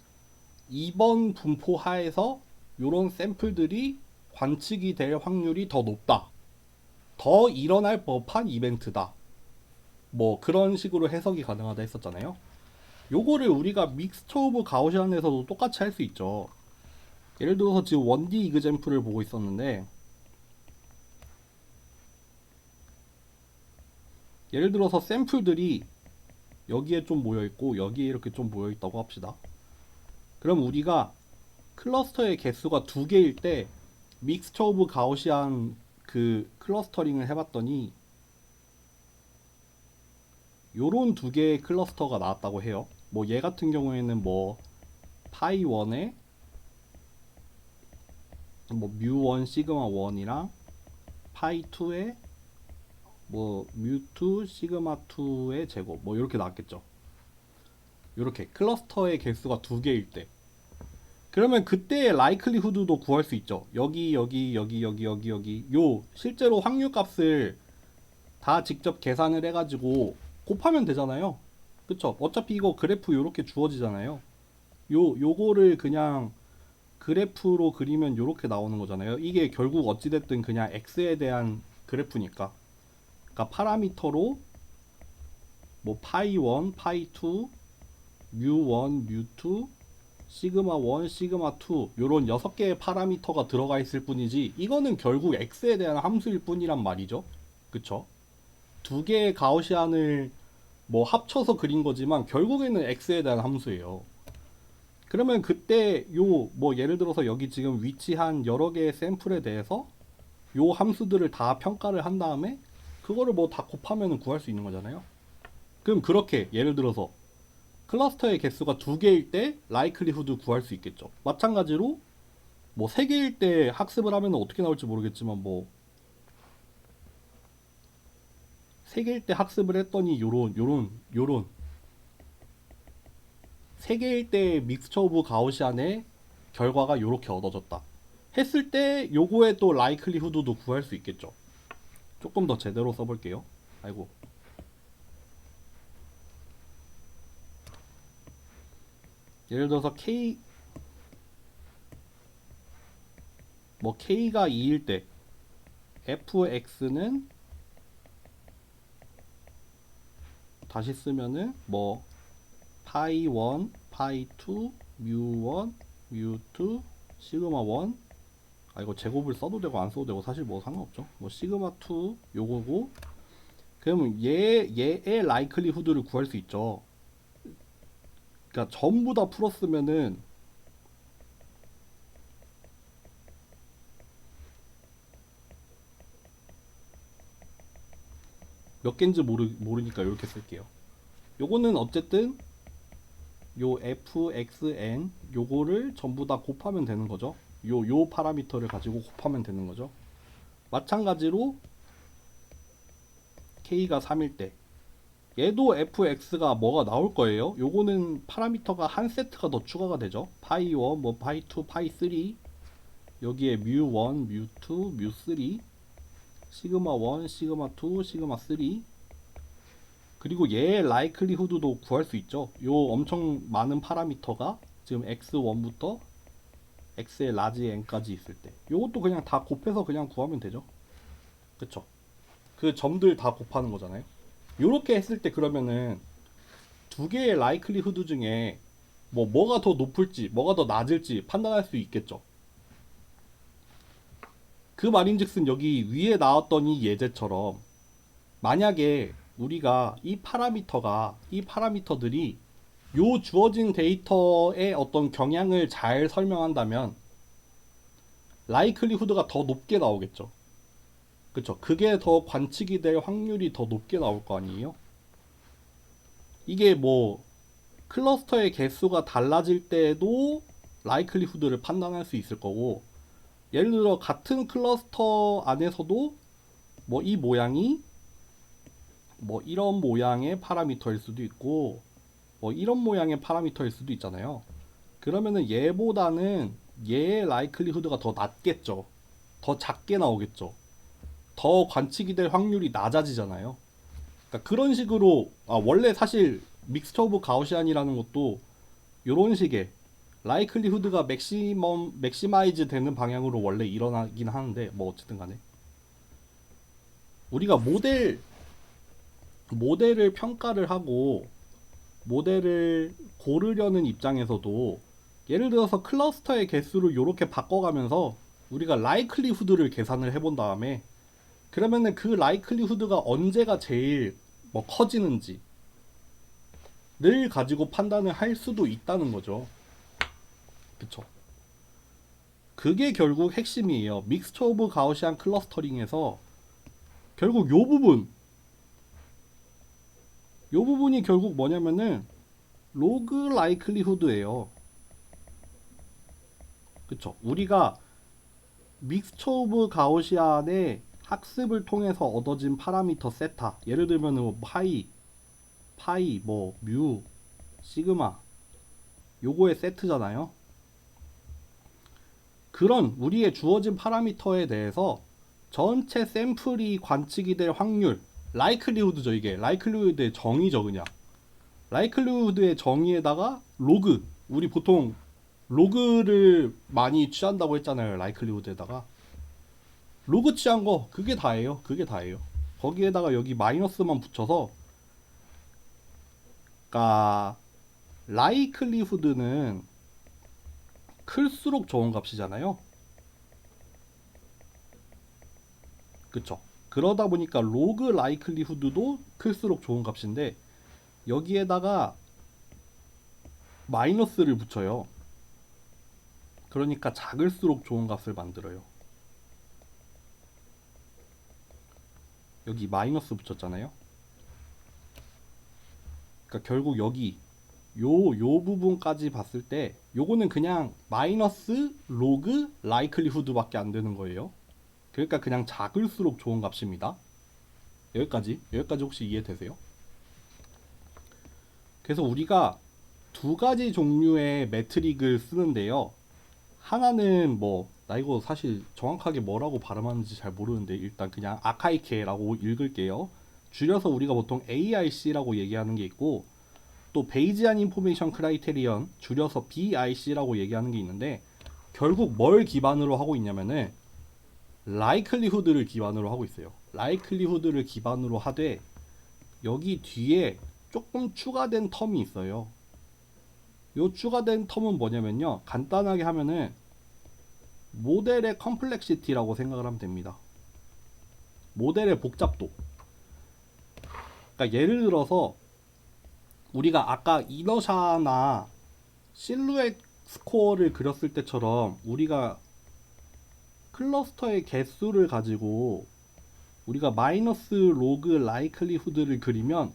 2번 분포 하에서 요런 샘플들이 관측이 될 확률이 더 높다. 더 일어날 법한 이벤트다. 뭐 그런 식으로 해석이 가능하다 했었잖아요. 요거를 우리가 믹스처 오브 가우시안에서도 똑같이 할 수 있죠. 예를 들어서 지금 1D 이그젬플을 보고 있었는데 예를 들어서 샘플들이 여기에 좀 모여있고 여기에 이렇게 좀 모여있다고 합시다. 그럼 우리가 클러스터의 개수가 두 개일 때 믹스처 오브 가우시안 그 클러스터링을 해봤더니 요런 두 개의 클러스터가 나왔다고 해요. 뭐 얘 같은 경우에는 뭐 파이 1에 뭐 뮤1 시그마 1이랑 파이 2에 뭐 뮤2 시그마 2의 제곱 뭐 이렇게 나왔겠죠. 이렇게 클러스터의 개수가 두 개일 때 그러면 그때 라이클리후드도 구할 수 있죠. 여기 요 실제로 확률 값을 다 직접 계산을 해가지고 곱하면 되잖아요. 그쵸? 어차피 이거 그래프 요렇게 주어지잖아요. 요거를 그냥 그래프로 그리면 요렇게 나오는 거잖아요. 이게 결국 어찌됐든 그냥 x에 대한 그래프니까. 그러니까 파라미터로 뭐 파이 1, 파이 2, 뮤 1, 뮤 2, 시그마 1, 시그마 2 요런 6개의 파라미터가 들어가 있을 뿐이지 이거는 결국 x에 대한 함수일 뿐이란 말이죠. 그쵸? 두 개의 가우시안을 뭐 합쳐서 그린 거지만 결국에는 x에 대한 함수예요. 그러면 그때 요 뭐 예를 들어서 여기 지금 위치한 여러 개의 샘플에 대해서 요 함수들을 다 평가를 한 다음에 그거를 뭐 다 곱하면 구할 수 있는 거잖아요. 그럼 그렇게 예를 들어서 클러스터의 개수가 두 개일 때 라이클리후드 구할 수 있겠죠. 마찬가지로 뭐 세 개일 때 학습을 하면 어떻게 나올지 모르겠지만 뭐 세 개일 때 학습을 했더니 요런 세 개일 때 믹스처 오브 가우시안의 결과가 요렇게 얻어졌다 했을 때 요거에 또 라이클리후드도 구할 수 있겠죠. 조금 더 제대로 써볼게요. 아이고. 예를 들어서 K 뭐 K가 2일 때 fx는 다시 쓰면은 뭐 파이 1, 파이 2, 뮤 1, 뮤 2, 시그마 1 아 이거 제곱을 써도 되고 안 써도 되고 사실 뭐 상관없죠. 뭐 시그마 2 요거고 그러면 얘의 라이클리후드를 구할 수 있죠. 그러니까 전부 다 풀었으면은 몇 개인지 모르니까 이렇게 쓸게요. 요거는 어쨌든 요 fxn 요거를 전부 다 곱하면 되는 거죠. 요 파라미터를 가지고 곱하면 되는 거죠. 마찬가지로 k가 3일 때 얘도 fx가 뭐가 나올 거예요. 요거는 파라미터가 한 세트가 더 추가가 되죠. 파이 1, 뭐 파이 2, 파이 3 여기에 뮤1, 뮤2, 뮤3 시그마 1, 시그마 2, 시그마 3 그리고 얘의 라이클리후드도 구할 수 있죠. 요 엄청 많은 파라미터가 지금 x1부터 x의 라지 n까지 있을 때 요것도 그냥 다 곱해서 그냥 구하면 되죠. 그쵸? 그 점들 다 곱하는 거잖아요. 요렇게 했을 때 그러면은 두 개의 라이클리후드 중에 뭐가 더 높을지 뭐가 더 낮을지 판단할 수 있겠죠. 그 말인즉슨 여기 위에 나왔던 이 예제처럼 만약에 우리가 이 파라미터들이 요 주어진 데이터의 어떤 경향을 잘 설명한다면 라이클리후드가 더 높게 나오겠죠. 그쵸? 그게 더 관측이 될 확률이 더 높게 나올 거 아니에요? 이게 뭐 클러스터의 개수가 달라질 때에도 라이클리후드를 판단할 수 있을 거고 예를 들어 같은 클러스터 안에서도 뭐 이 모양이 뭐 이런 모양의 파라미터일 수도 있고 뭐 이런 모양의 파라미터일 수도 있잖아요. 그러면은 얘보다는 얘의 라이클리후드가 더 낮겠죠. 더 작게 나오겠죠. 더 관측이 될 확률이 낮아지잖아요. 그러니까 그런 식으로 원래 사실 믹스처 오브 가우시안이라는 것도 이런 식의 라이클리후드가 맥시마이즈 되는 방향으로 원래 일어나긴 하는데 뭐 어쨌든 간에 우리가 모델을 평가를 하고 모델을 고르려는 입장에서도 예를 들어서 클러스터의 개수를 이렇게 바꿔가면서 우리가 라이클리후드를 계산을 해본 다음에 그러면은 그 라이클리후드가 언제가 제일 뭐 커지는지를 가지고 판단을 할 수도 있다는 거죠. 그쵸? 그게 결국 핵심이에요. 믹스처 오브 가우시안 클러스터링에서 결국 요 부분이 결국 뭐냐면은 로그 라이클리후드예요. 그쵸? 우리가 믹스처 오브 가우시안의 학습을 통해서 얻어진 파라미터 세타 예를 들면은 뭐 파이, 뭐 뮤, 시그마 요거의 세트잖아요. 그런 우리의 주어진 파라미터에 대해서 전체 샘플이 관측이 될 확률 라이클리후드죠. 이게 라이클리후드의 정의죠. 그냥 라이클리후드의 정의에다가 로그 우리 보통 로그를 많이 취한다고 했잖아요. 라이클리후드에다가 로그 취한 거 그게 다예요. 그게 다예요. 거기에다가 여기 마이너스만 붙여서 그러니까 라이클리후드는 클수록 좋은 값이잖아요. 그쵸? 그러다 보니까 로그 라이클리후드도 클수록 좋은 값인데 여기에다가 마이너스를 붙여요. 그러니까 작을수록 좋은 값을 만들어요. 여기 마이너스 붙였잖아요. 그러니까 결국 여기 요 부분까지 봤을 때 요거는 그냥 마이너스 로그 라이클리후드밖에 안 되는 거예요. 그러니까 그냥 작을수록 좋은 값입니다. 여기까지 혹시 이해되세요? 그래서 우리가 두 가지 종류의 매트릭을 쓰는데요. 하나는 뭐 나 이거 사실 정확하게 뭐라고 발음하는지 잘 모르는데 일단 그냥 아카이케라고 읽을게요. 줄여서 우리가 보통 AIC라고 얘기하는 게 있고 또 베이지안 인포메이션 크라이테리언 줄여서 BIC라고 얘기하는 게 있는데 결국 뭘 기반으로 하고 있냐면은 라이클리후드를 기반으로 하고 있어요. 라이클리후드를 기반으로 하되 여기 뒤에 조금 추가된 텀이 있어요. 요 추가된 텀은 뭐냐면요. 간단하게 하면은 모델의 컴플렉시티라고 생각을 하면 됩니다. 모델의 복잡도. 그러니까 예를 들어서 우리가 아까 이너샤나 실루엣 스코어를 그렸을 때처럼 우리가 클러스터의 개수를 가지고 우리가 마이너스 로그 라이클리후드를 그리면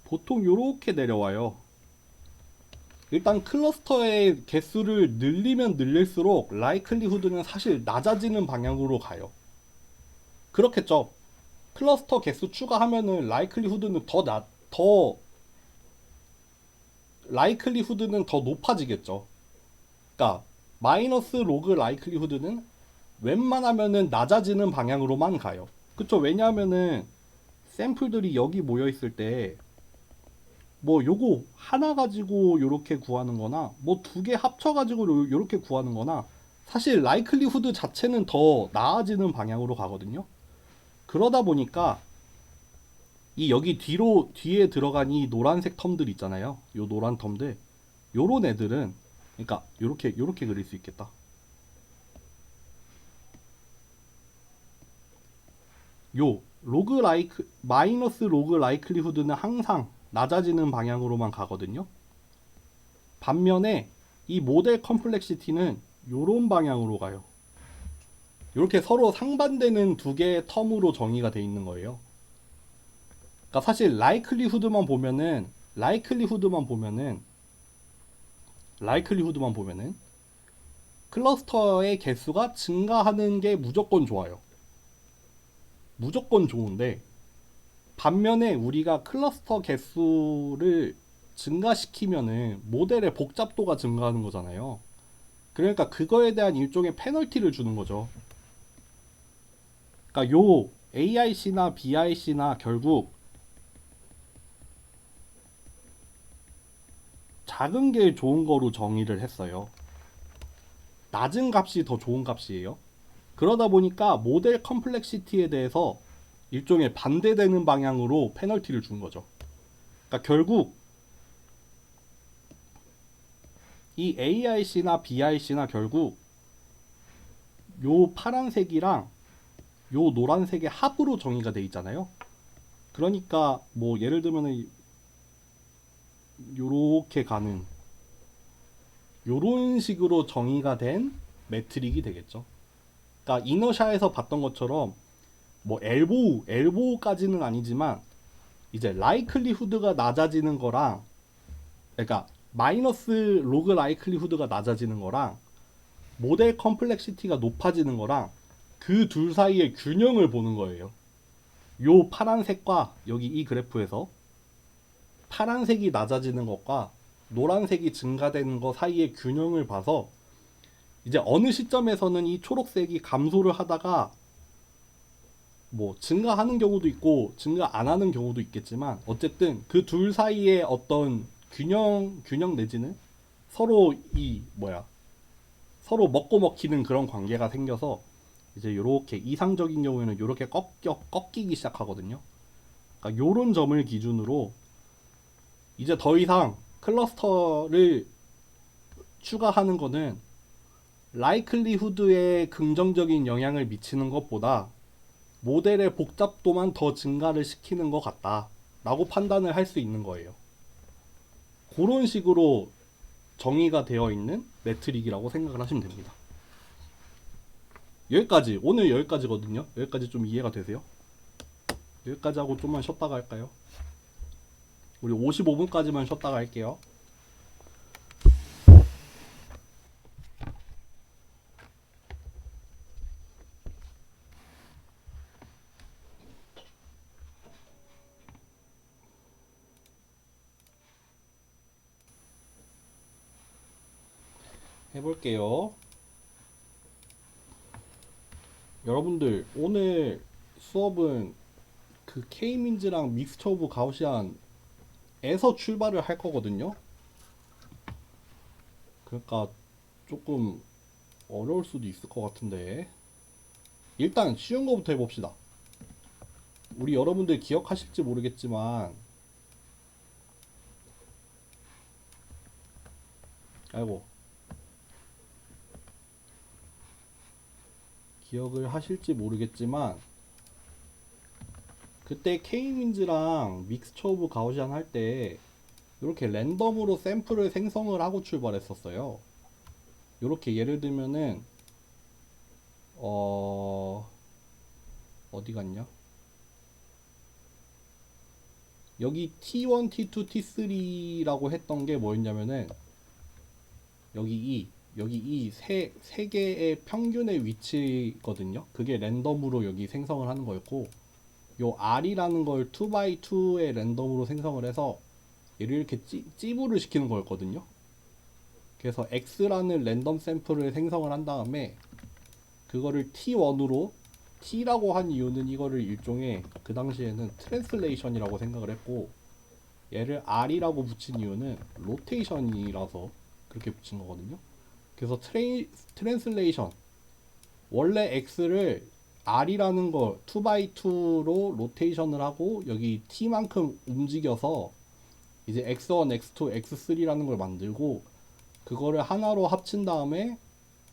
보통 이렇게 내려와요. 일단 클러스터의 개수를 늘리면 늘릴수록 라이클리후드는 사실 낮아지는 방향으로 가요. 그렇겠죠. 클러스터 개수 추가하면은 더 라이클리후드는 더 높아지겠죠. 그러니까 마이너스 로그 라이클리후드는 웬만하면은 낮아지는 방향으로만 가요. 그쵸? 왜냐하면은 샘플들이 여기 모여 있을 때 뭐 요거 하나 가지고 요렇게 구하는 거나 뭐 두 개 합쳐 가지고 요렇게 구하는 거나 사실 라이클리후드 자체는 더 나아지는 방향으로 가거든요. 그러다 보니까 이 여기 뒤에 들어간 이 노란색 텀들 있잖아요. 요 노란 텀들. 요런 애들은 그러니까 요렇게 그릴 수 있겠다. 요 마이너스 로그 라이클리후드는 항상 낮아지는 방향으로만 가거든요. 반면에 이 모델 컴플렉시티는 요런 방향으로 가요. 이렇게 서로 상반되는 두 개의 텀으로 정의가 돼 있는 거예요. 그러니까 사실 라이클리후드만 보면은 클러스터의 개수가 증가하는 게 무조건 좋아요. 무조건 좋은데 반면에 우리가 클러스터 개수를 증가시키면은 모델의 복잡도가 증가하는 거잖아요. 그러니까 그거에 대한 일종의 페널티를 주는 거죠. 그러니까 요 AIC나 BIC나 결국 작은 게 좋은 거로 정의를 했어요. 낮은 값이 더 좋은 값이에요. 그러다 보니까 모델 컴플렉시티에 대해서 일종의 반대되는 방향으로 페널티를 준 거죠. 그러니까 결국 이 AIC나 BIC나 결국 요 파란색이랑 요 노란색의 합으로 정의가 돼 있잖아요. 그러니까 뭐 예를 들면은 요렇게 가는 요런 식으로 정의가 된 매트릭이 되겠죠. 그러니까 이너샤에서 봤던 것처럼 뭐 엘보우까지는 아니지만 이제 라이클리후드가 낮아지는 거랑 그러니까 마이너스 로그 라이클리후드가 낮아지는 거랑 모델 컴플렉시티가 높아지는 거랑 그 둘 사이의 균형을 보는 거예요. 요 파란색과 여기 이 그래프에서 파란색이 낮아지는 것과 노란색이 증가되는 것 사이의 균형을 봐서 이제 어느 시점에서는 이 초록색이 감소를 하다가 뭐 증가하는 경우도 있고 증가 안 하는 경우도 있겠지만 어쨌든 그 둘 사이의 어떤 균형 내지는 서로 서로 먹고 먹히는 그런 관계가 생겨서 이제 요렇게 이상적인 경우에는 요렇게 꺾이기 시작하거든요. 그러니까 요런 점을 기준으로 이제 더 이상 클러스터를 추가하는 거는 라이클리후드에 긍정적인 영향을 미치는 것보다 모델의 복잡도만 더 증가를 시키는 것 같다 라고 판단을 할 수 있는 거예요. 그런 식으로 정의가 되어 있는 매트릭이라고 생각을 하시면 됩니다. 오늘 여기까지거든요. 여기까지 좀 이해가 되세요? 여기까지 하고 좀만 쉬었다가 할까요? 우리 55분까지만 쉬었다가 할게요. 해볼게요. 여러분들 오늘 수업은 그 K민즈랑 믹스처 오브 가우시안에서 출발을 할 거거든요. 그러니까 조금 어려울 수도 있을 것 같은데 일단 쉬운 거부터 해봅시다. 우리 여러분들 기억하실지 모르겠지만 아이고 기억을 하실지 모르겠지만 그때 K민즈랑 믹스처 오브 가우시안 할 때 이렇게 랜덤으로 샘플을 생성을 하고 출발했었어요. 이렇게 예를 들면은 어디 갔냐? 여기 T1, T2, T3라고 했던 게 뭐였냐면은 여기 이 세 개의 평균의 위치거든요. 그게 랜덤으로 여기 생성을 하는 거였고, 요 R이라는 걸 2x2의 랜덤으로 생성을 해서 얘를 이렇게 찌부를 시키는 거였거든요. 그래서 X라는 랜덤 샘플을 생성을 한 다음에 그거를 T1으로, T라고 한 이유는 이거를 일종의 그 당시에는 트랜슬레이션이라고 생각을 했고, 얘를 R이라고 붙인 이유는 로테이션이라서 그렇게 붙인 거거든요. 그래서 트랜슬레이션, 원래 X를 R이라는 거 2x2로 로테이션을 하고 여기 T만큼 움직여서 이제 X1, X2, X3라는 걸 만들고, 그거를 하나로 합친 다음에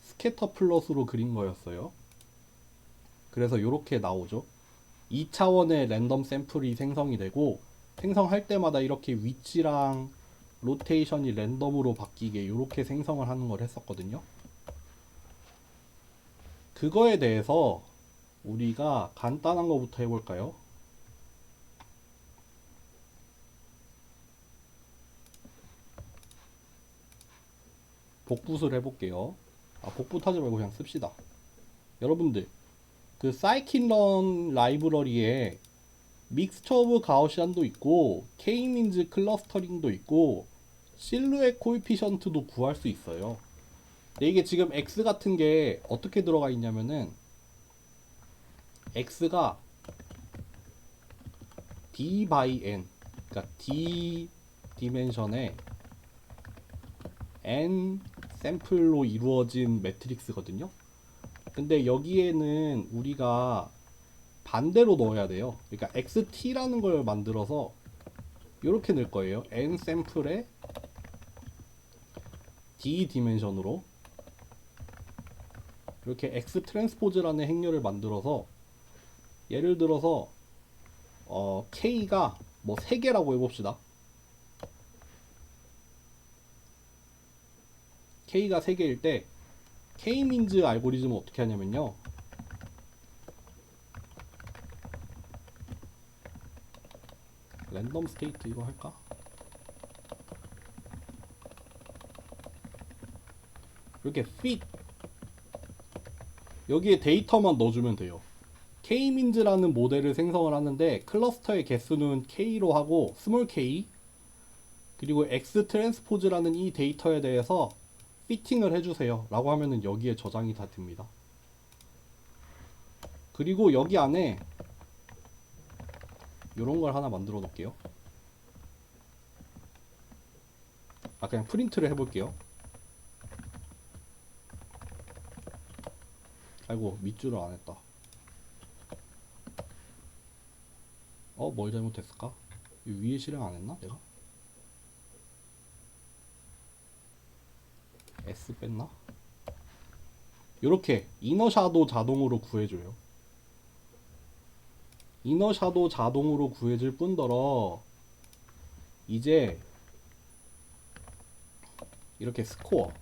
스캐터 플롯으로 그린 거였어요. 그래서 이렇게 나오죠. 2차원의 랜덤 샘플이 생성이 되고, 생성할 때마다 이렇게 위치랑 로테이션이 랜덤으로 바뀌게 이렇게 생성을 하는 걸 했었거든요. 그거에 대해서 우리가 간단한 거부터 해볼까요? 복붙을 해볼게요. 복붙 하지 말고 그냥 씁시다. 여러분들, 그 사이킨런 라이브러리에 믹스처 오브 가우시안도 있고 K-민즈 클러스터링도 있고 실루엣 코에피션트도 구할 수 있어요. 근데 이게 지금 X 같은 게 어떻게 들어가 있냐면은 X가 D by N, 그러니까 D 디멘션에 N 샘플로 이루어진 매트릭스거든요. 근데 여기에는 우리가 반대로 넣어야 돼요. 그러니까 XT라는 걸 만들어서 이렇게 넣을 거예요. N 샘플에 D 디멘션으로 이렇게 X 트랜스포즈라는 행렬을 만들어서, 예를 들어서 K가 뭐 3개라고 해봅시다. K가 3개일 때 K-민즈 알고리즘은 어떻게 하냐면요, 랜덤 스테이트 이거 할까? 이렇게 fit, 여기에 데이터만 넣어주면 돼요. K-민즈라는 모델을 생성을 하는데 클러스터의 개수는 K로 하고 스몰 k, 그리고 X 트랜스포즈라는 이 데이터에 대해서 피팅을 해주세요 라고 하면은 여기에 저장이 다 됩니다. 그리고 여기 안에 이런 걸 하나 만들어 놓을게요. 그냥 프린트를 해볼게요. 아이고, 밑줄을 안 했다. 뭘 잘못했을까? 이 위에 실행 안 했나 내가? S 뺐나? 이렇게 이너 샤도 자동으로 구해줘요. 이너 샤도 자동으로 구해줄 뿐더러 이제 이렇게 스코어,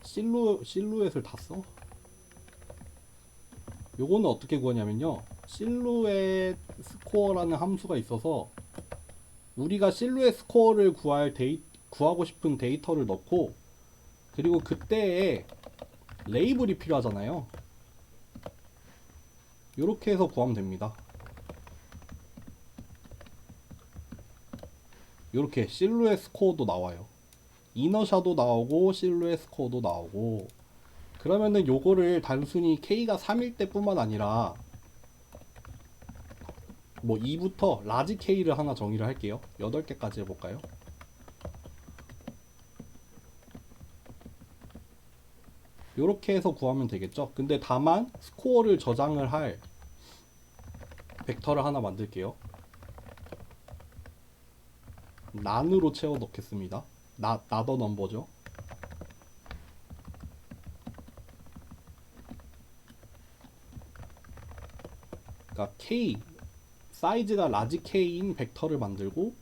실루엣을 다 써? 요거는 어떻게 구하냐면요, 실루엣 스코어라는 함수가 있어서 우리가 실루엣 스코어를 구하고 싶은 데이터를 넣고, 그리고 그때에 레이블이 필요하잖아요. 요렇게 해서 구하면 됩니다. 요렇게 실루엣 스코어도 나와요. 이너샤도 나오고 실루엣 스코어도 나오고. 그러면은 요거를 단순히 K가 3일 때 뿐만 아니라 뭐 2부터 라지 K를 하나 정의를 할게요. 8개까지 해볼까요? 요렇게 해서 구하면 되겠죠. 근데 다만 스코어를 저장을 할 벡터를 하나 만들게요. 난으로 채워 넣겠습니다. 나더 넘버죠. 그러니까 K 사이즈가 라지 K인 벡터를 만들고,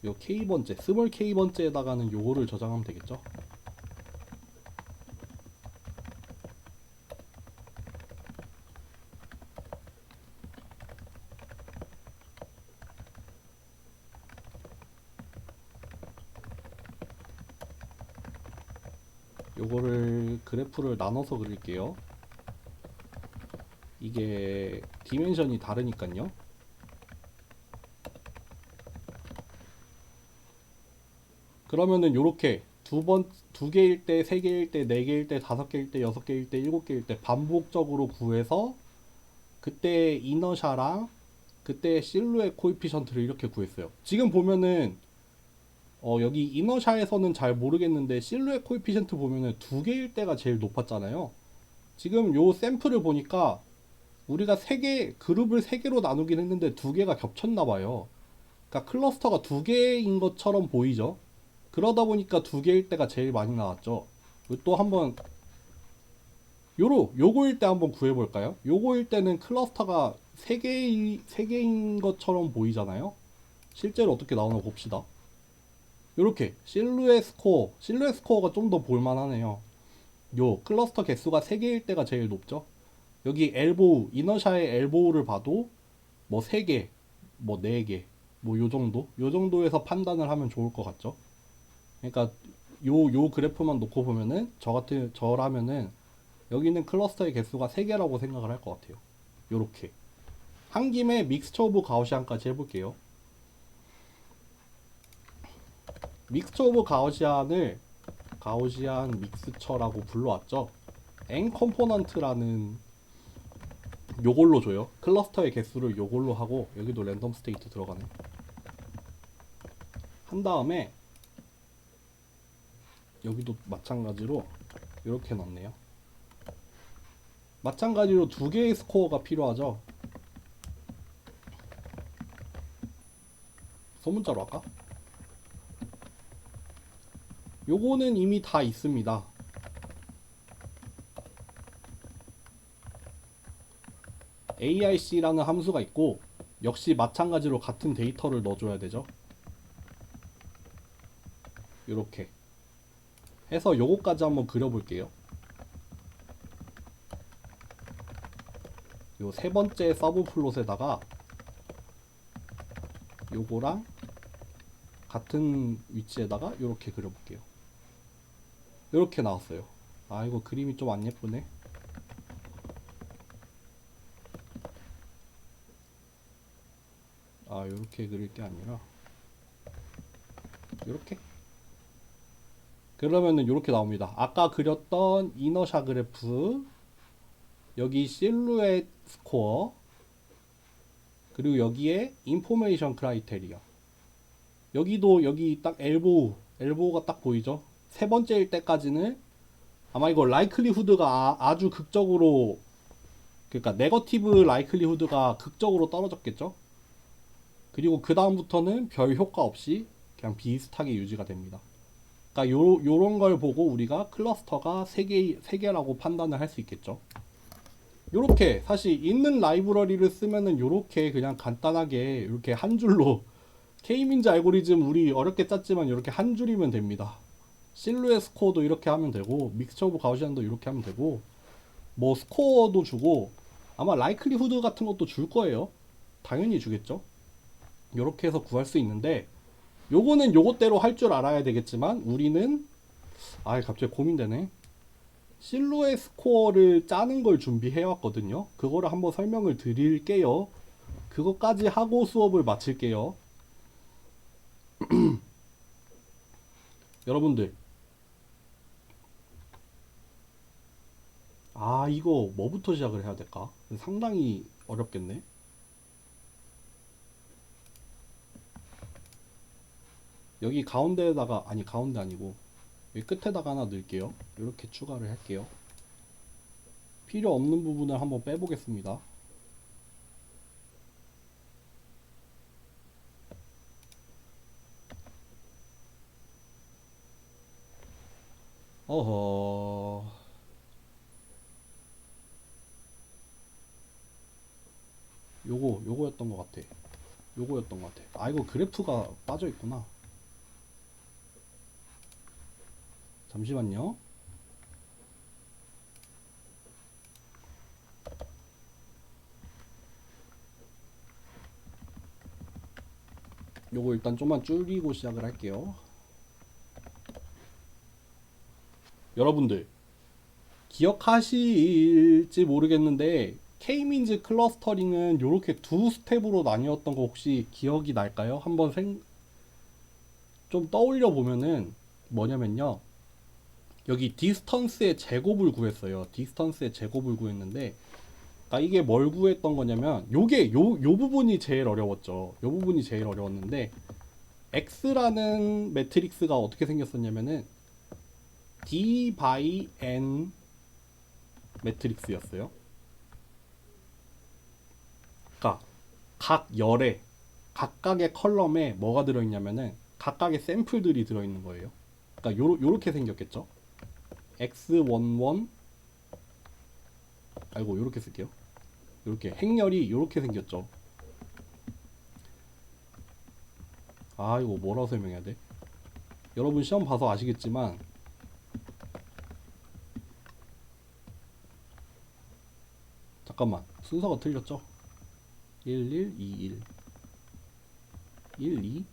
요 K번째, 스몰 K번째에다가는 요거를 저장하면 되겠죠. 요거를 그래프를 나눠서 그릴게요. 이게 디멘션이 다르니까요. 그러면은 요렇게 두 개일 때, 세 개일 때, 네 개일 때, 다섯 개일 때, 여섯 개일 때, 일곱 개일 때 반복적으로 구해서 그때 이너샤랑 그때 실루엣 코에피션트를 이렇게 구했어요. 지금 보면은 여기 이너샤에서는 잘 모르겠는데 실루엣 코에피션트 보면은 두 개일 때가 제일 높았잖아요. 지금 요 샘플을 보니까 우리가 세 개, 그룹을 세 개로 나누긴 했는데 두 개가 겹쳤나 봐요. 그러니까 클러스터가 두 개인 것처럼 보이죠. 그러다 보니까 두 개일 때가 제일 많이 나왔죠. 또 한번 요거일 때 한번 구해볼까요? 요거일 때는 클러스터가 세 개인 것처럼 보이잖아요. 실제로 어떻게 나오나 봅시다. 요렇게 실루엣 스코어가 좀 더 볼만하네요. 요 클러스터 개수가 3개일 때가 제일 높죠. 여기 엘보우, 이너샤의 엘보우를 봐도 뭐 3개, 뭐 4개, 뭐 요 정도에서 판단을 하면 좋을 것 같죠. 그러니까 요 그래프만 놓고 보면은 저라면은 여기 있는 클러스터의 개수가 3개라고 생각을 할 것 같아요. 요렇게. 한 김에 믹스처 오브 가우시안까지 해볼게요. 믹스처 오브 가우시안 믹스처라고 불러왔죠. N 컴포넌트라는 요걸로 줘요. 클러스터의 개수를 요걸로 하고 여기도 랜덤 스테이트 들어가네. 한 다음에 여기도 마찬가지로 이렇게 넣네요. 마찬가지로 두 개의 스코어가 필요하죠. 소문자로 할까? 요거는 이미 다 있습니다. AIC라는 함수가 있고 역시 마찬가지로 같은 데이터를 넣어줘야 되죠. 요렇게 해서 요거까지 한번 그려볼게요. 요 세 번째 서브 플롯에다가 요거랑 같은 위치에다가 요렇게 그려볼게요. 요렇게 나왔어요. 아, 이거 그림이 좀 안 예쁘네. 아, 요렇게 그릴 게 아니라 요렇게. 그러면은 요렇게 나옵니다. 아까 그렸던 이너샤 그래프, 여기 실루엣 스코어, 그리고 여기에 인포메이션 크라이테리아. 여기도 여기 딱 엘보우가 딱 보이죠? 세 번째일 때까지는 아마 이거 라이클리후드가 아주 극적으로, 그러니까 네거티브 라이클리후드가 극적으로 떨어졌겠죠? 그리고 그 다음부터는 별 효과 없이 그냥 비슷하게 유지가 됩니다. 그러니까 요런 걸 보고 우리가 클러스터가 세 개라고 판단을 할 수 있겠죠. 요렇게 사실 있는 라이브러리를 쓰면은 요렇게 그냥 간단하게 이렇게 한 줄로 K민즈 알고리즘 우리 어렵게 짰지만 이렇게 한 줄이면 됩니다. 실루엣 스코어도 이렇게 하면 되고 믹스처 오브 가우시안도 이렇게 하면 되고 뭐 스코어도 주고 아마 라이클리후드 같은 것도 줄 거예요. 당연히 주겠죠. 요렇게 해서 구할 수 있는데 요거는 요것대로 할 줄 알아야 되겠지만 우리는 갑자기 고민되네. 실루엣 스코어를 짜는 걸 준비해 왔거든요. 그거를 한번 설명을 드릴게요. 그것까지 하고 수업을 마칠게요. 여러분들, 이거 뭐부터 시작을 해야 될까? 상당히 어렵겠네. 여기 가운데에다가, 아니 가운데 아니고 여기 끝에다가 하나 넣을게요. 이렇게 추가를 할게요. 필요 없는 부분을 한번 빼보겠습니다. 어허, 요거였던 것 같아. 요거였던 것 같아. 이거 그래프가 빠져 있구나. 잠시만요. 요거 일단 좀만 줄이고 시작을 할게요. 여러분들 기억하실지 모르겠는데 K-민즈 클러스터링은 이렇게 두 스텝으로 나뉘었던 거 혹시 기억이 날까요? 한번 좀 떠올려 보면은 뭐냐면요. 여기 디스턴스의 제곱을 구했어요. 디스턴스의 제곱을 구했는데 그러니까 이게 뭘 구했던 거냐면 요 부분이 제일 어려웠죠. 요 부분이 제일 어려웠는데 X라는 매트릭스가 어떻게 생겼었냐면은 D by N 매트릭스였어요. 그러니까 각 열에 각각의 컬럼에 뭐가 들어있냐면은 각각의 샘플들이 들어있는 거예요. 그러니까 요렇게 생겼겠죠. X11 아이고 요렇게 쓸게요. 요렇게 행렬이 요렇게 생겼죠. 아 이거 뭐라고 설명해야 돼? 여러분 시험 봐서 아시겠지만 잠깐만 순서가 틀렸죠? 11, 21 12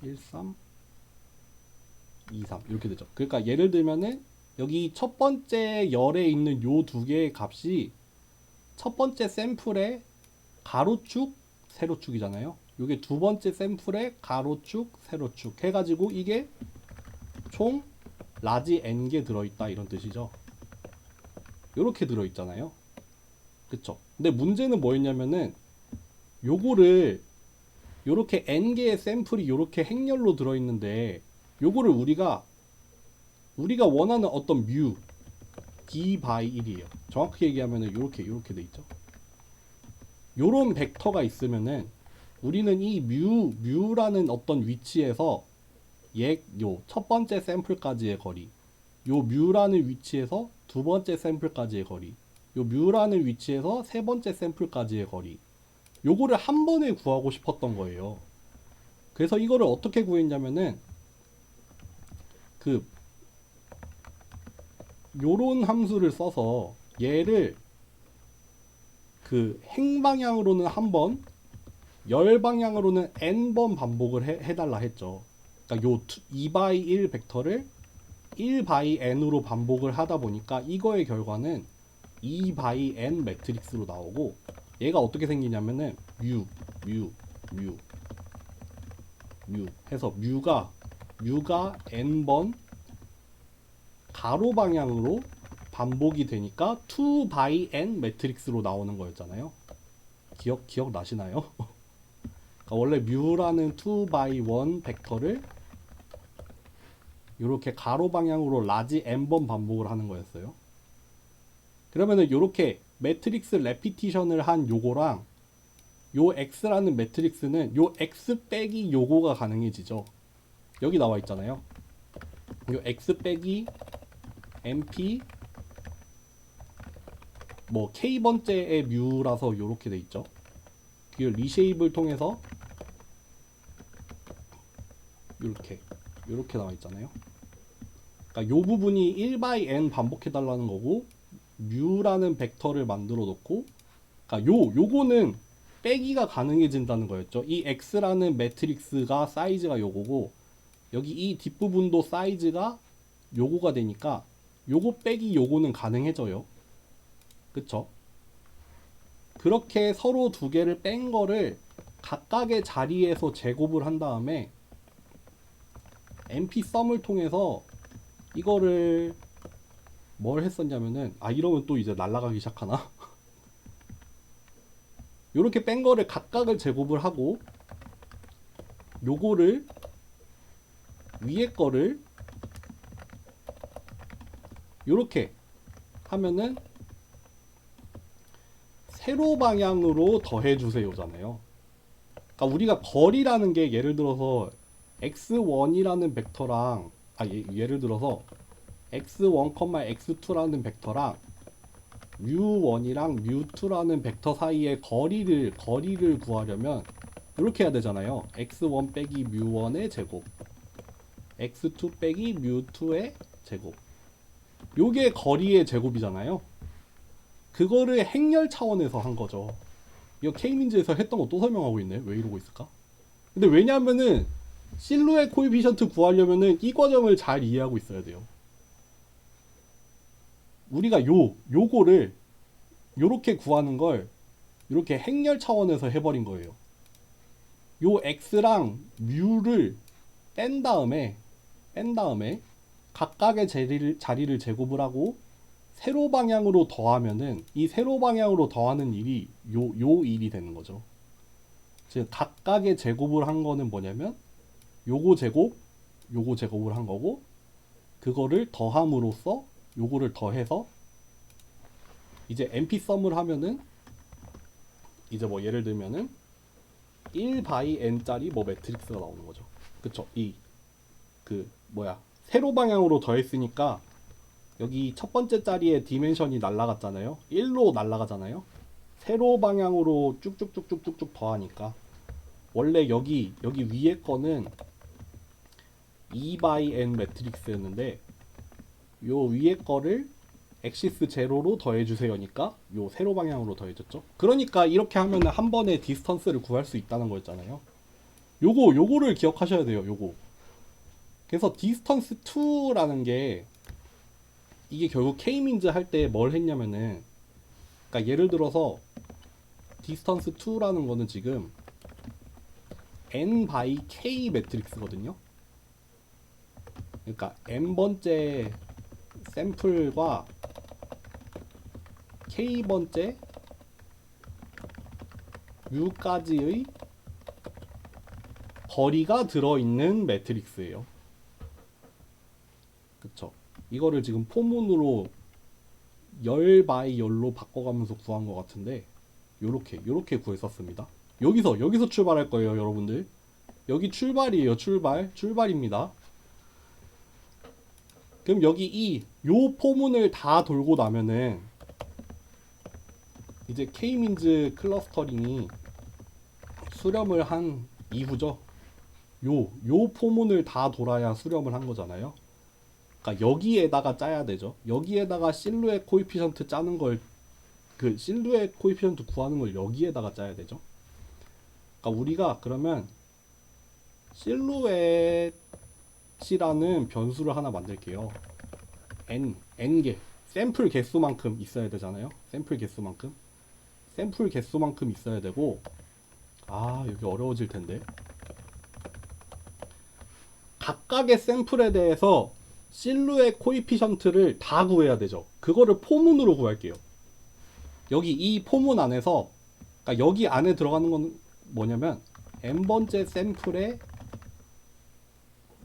13 23 이렇게 되죠. 그러니까 예를 들면은 여기 첫 번째 열에 있는 요 두 개의 값이 첫 번째 샘플의 가로축 세로축이잖아요. 요게 두 번째 샘플의 가로축 세로축 해가지고 이게 총 라지 n개 들어있다 이런 뜻이죠. 요렇게 들어있잖아요. 그쵸? 근데 문제는 뭐였냐면은 요거를 요렇게 n개의 샘플이 요렇게 행렬로 들어있는데 요거를 우리가 원하는 어떤 뮤 d by 1이에요. 정확히 얘기하면은 요렇게 돼 있죠. 요런 벡터가 있으면은 우리는 이 뮤라는 어떤 위치에서 요 첫 번째 샘플까지의 거리, 요 뮤라는 위치에서 두 번째 샘플까지의 거리, 요 뮤라는 위치에서 세 번째 샘플까지의 거리, 요거를 한 번에 구하고 싶었던 거예요. 그래서 이거를 어떻게 구했냐면은 그 요런 함수를 써서 얘를 그 행방향으로는 한 번, 열 방향으로는 n번 반복을 해달라 했죠. 그러니까 요 2x1 벡터를 1/n으로 반복을 하다 보니까 이거의 결과는 2/n 매트릭스로 나오고 얘가 어떻게 생기냐면은 뮤 해서 뮤가 n번 가로 방향으로 반복이 되니까 2/n 매트릭스로 나오는 거였잖아요. 기억 나시나요? 그러니까 원래 뮤라는 2/1 벡터를 이렇게 가로 방향으로 라지 n번 반복을 하는 거였어요. 그러면은 이렇게 매트릭스 레피티션을 한 요거랑 요 x라는 매트릭스는 요 x 빼기 요거가 가능해지죠. 여기 나와 있잖아요. 요 x 빼기 mp 뭐 k 번째의 뮤라서 요렇게 돼 있죠. 그 리쉐입을 통해서 요렇게 나와 있잖아요. 그러니까 요 부분이 1/n 반복해 달라는 거고 뮤라는 벡터를 만들어 놓고 그러니까 요거는 빼기가 가능해진다는 거였죠. 이 x라는 매트릭스가 사이즈가 요거고 여기 이 뒷부분도 사이즈가 요거가 되니까 요거 빼기 요거는 가능해져요. 그쵸? 그렇게 서로 두 개를 뺀 거를 각각의 자리에서 제곱을 한 다음에 MP 썸을 통해서 이거를 뭘 했었냐면은 이러면 또 이제 날아가기 시작하나? 요렇게 뺀 거를 각각을 제곱을 하고 요거를 위에 거를 요렇게 하면은 세로 방향으로 더해주세요잖아요. 그러니까 우리가 거리라는 게 예를 들어서 x1이라는 벡터랑 예를 들어서 x1, x2라는 벡터랑 뮤1이랑 뮤2라는 벡터 사이의 거리를 구하려면 이렇게 해야 되잖아요. x1 빼기 뮤1의 제곱, x2 빼기 뮤2의 제곱. 요게 거리의 제곱이잖아요. 그거를 행렬 차원에서 한 거죠. 이거 K민즈에서 했던 거 또 설명하고 있네. 왜 이러고 있을까? 근데 왜냐하면은 실루엣 코에피션트 구하려면은 이 과정을 잘 이해하고 있어야 돼요. 우리가 요거를 요렇게 구하는 걸 이렇게 행렬 차원에서 해버린 거예요. 요 x랑 뮤를 뺀 다음에 각각의 자리를 제곱을 하고 세로 방향으로 더하면은 이 세로 방향으로 더하는 일이 요 일이 되는 거죠. 즉 각각의 제곱을 한 거는 뭐냐면 요거 제곱을 한 거고, 그거를 더함으로써 요거를 더해서 이제 NP 썸을 하면은 이제 뭐 예를 들면은 1 바이 n짜리 뭐 매트릭스가 나오는 거죠. 그쵸? 세로 방향으로 더했으니까 여기 첫 번째 자리에 디멘션이 날라갔잖아요. 1로 날라가잖아요. 세로 방향으로 쭉쭉쭉쭉쭉쭉 더하니까 원래 여기 위에 거는 2 바이 n 매트릭스였는데 요 위에 거를 엑시스 제로로 더해주세요니까 요 세로 방향으로 더해줬죠. 그러니까 이렇게 하면 한 번에 디스턴스를 구할 수 있다는 거였잖아요. 요거를 기억하셔야 돼요. 요거. 그래서 디스턴스 2라는 게 이게 결국 K민즈 할 때 뭘 했냐면은, 그러니까 예를 들어서 디스턴스 2라는 거는 지금 n 바이 k 매트릭스거든요. 그러니까 n번째 샘플과 k번째 u까지의 거리가 들어있는 매트릭스예요. 그쵸? 이거를 지금 포문으로 열 바이 열로 바꿔가면서 구한 것 같은데 요렇게 구했었습니다. 여기서 출발할 거예요, 여러분들. 여기 출발이에요. 출발입니다. 그럼 여기 요 포문을 다 돌고 나면은 이제 K민즈 클러스터링이 수렴을 한 이후죠. 요 포문을 다 돌아야 수렴을 한 거잖아요. 그러니까 여기에다가 짜야 되죠. 여기에다가 실루엣 코에피션트 짜는 걸, 그 실루엣 코에피션트 구하는 걸 여기에다가 짜야 되죠. 그러니까 우리가 그러면 실루엣이라는 변수를 하나 만들게요. n개 샘플 개수만큼 있어야 되잖아요. 샘플 개수만큼 있어야 되고, 여기 어려워질 텐데. 각각의 샘플에 대해서 실루엣 코에피션트를 다 구해야 되죠. 그거를 포문으로 구할게요. 여기 이 포문 안에서, 그러니까 여기 안에 들어가는 건 뭐냐면 n번째 샘플의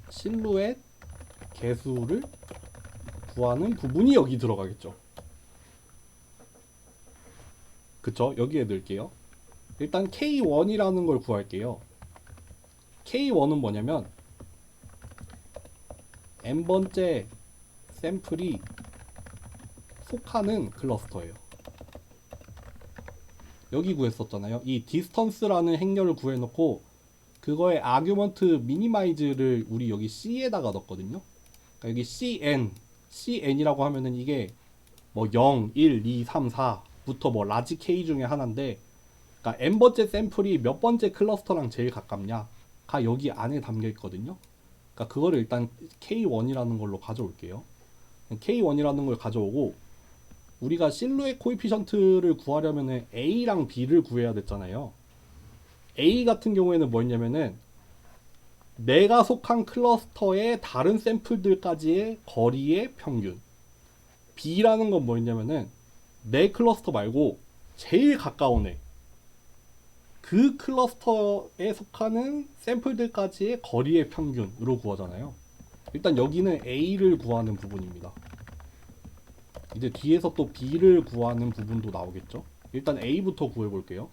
실루엣 개수를 구하는 부분이 여기 들어가겠죠. 그쵸? 여기에 넣을게요. 일단 K1이라는 걸 구할게요. K1은 뭐냐면 n번째 샘플이 속하는 클러스터예요. 여기 구했었잖아요. 이 디스턴스라는 행렬을 구해놓고 그거의 아규먼트 미니마이즈를 우리 여기 C에다가 넣었거든요. 그러니까 여기 CN이라고 하면은 이게 뭐 0, 1, 2, 3, 4부터 뭐 라지 K 중에 하나인데, 그러니까 n번째 샘플이 몇 번째 클러스터랑 제일 가깝냐가 여기 안에 담겨 있거든요. 그러니까 그거를 일단 K1이라는 걸로 가져올게요. K1이라는 걸 가져오고, 우리가 실루엣 코에피션트를 구하려면 A랑 B를 구해야 됐잖아요. A 같은 경우에는 뭐였냐면은 내가 속한 클러스터의 다른 샘플들까지의 거리의 평균. B라는 건 뭐였냐면은 내 클러스터 말고 제일 가까운 애, 그 클러스터에 속하는 샘플들까지의 거리의 평균으로 구하잖아요. 일단 여기는 A를 구하는 부분입니다. 이제 뒤에서 또 B를 구하는 부분도 나오겠죠. 일단 A부터 구해볼게요.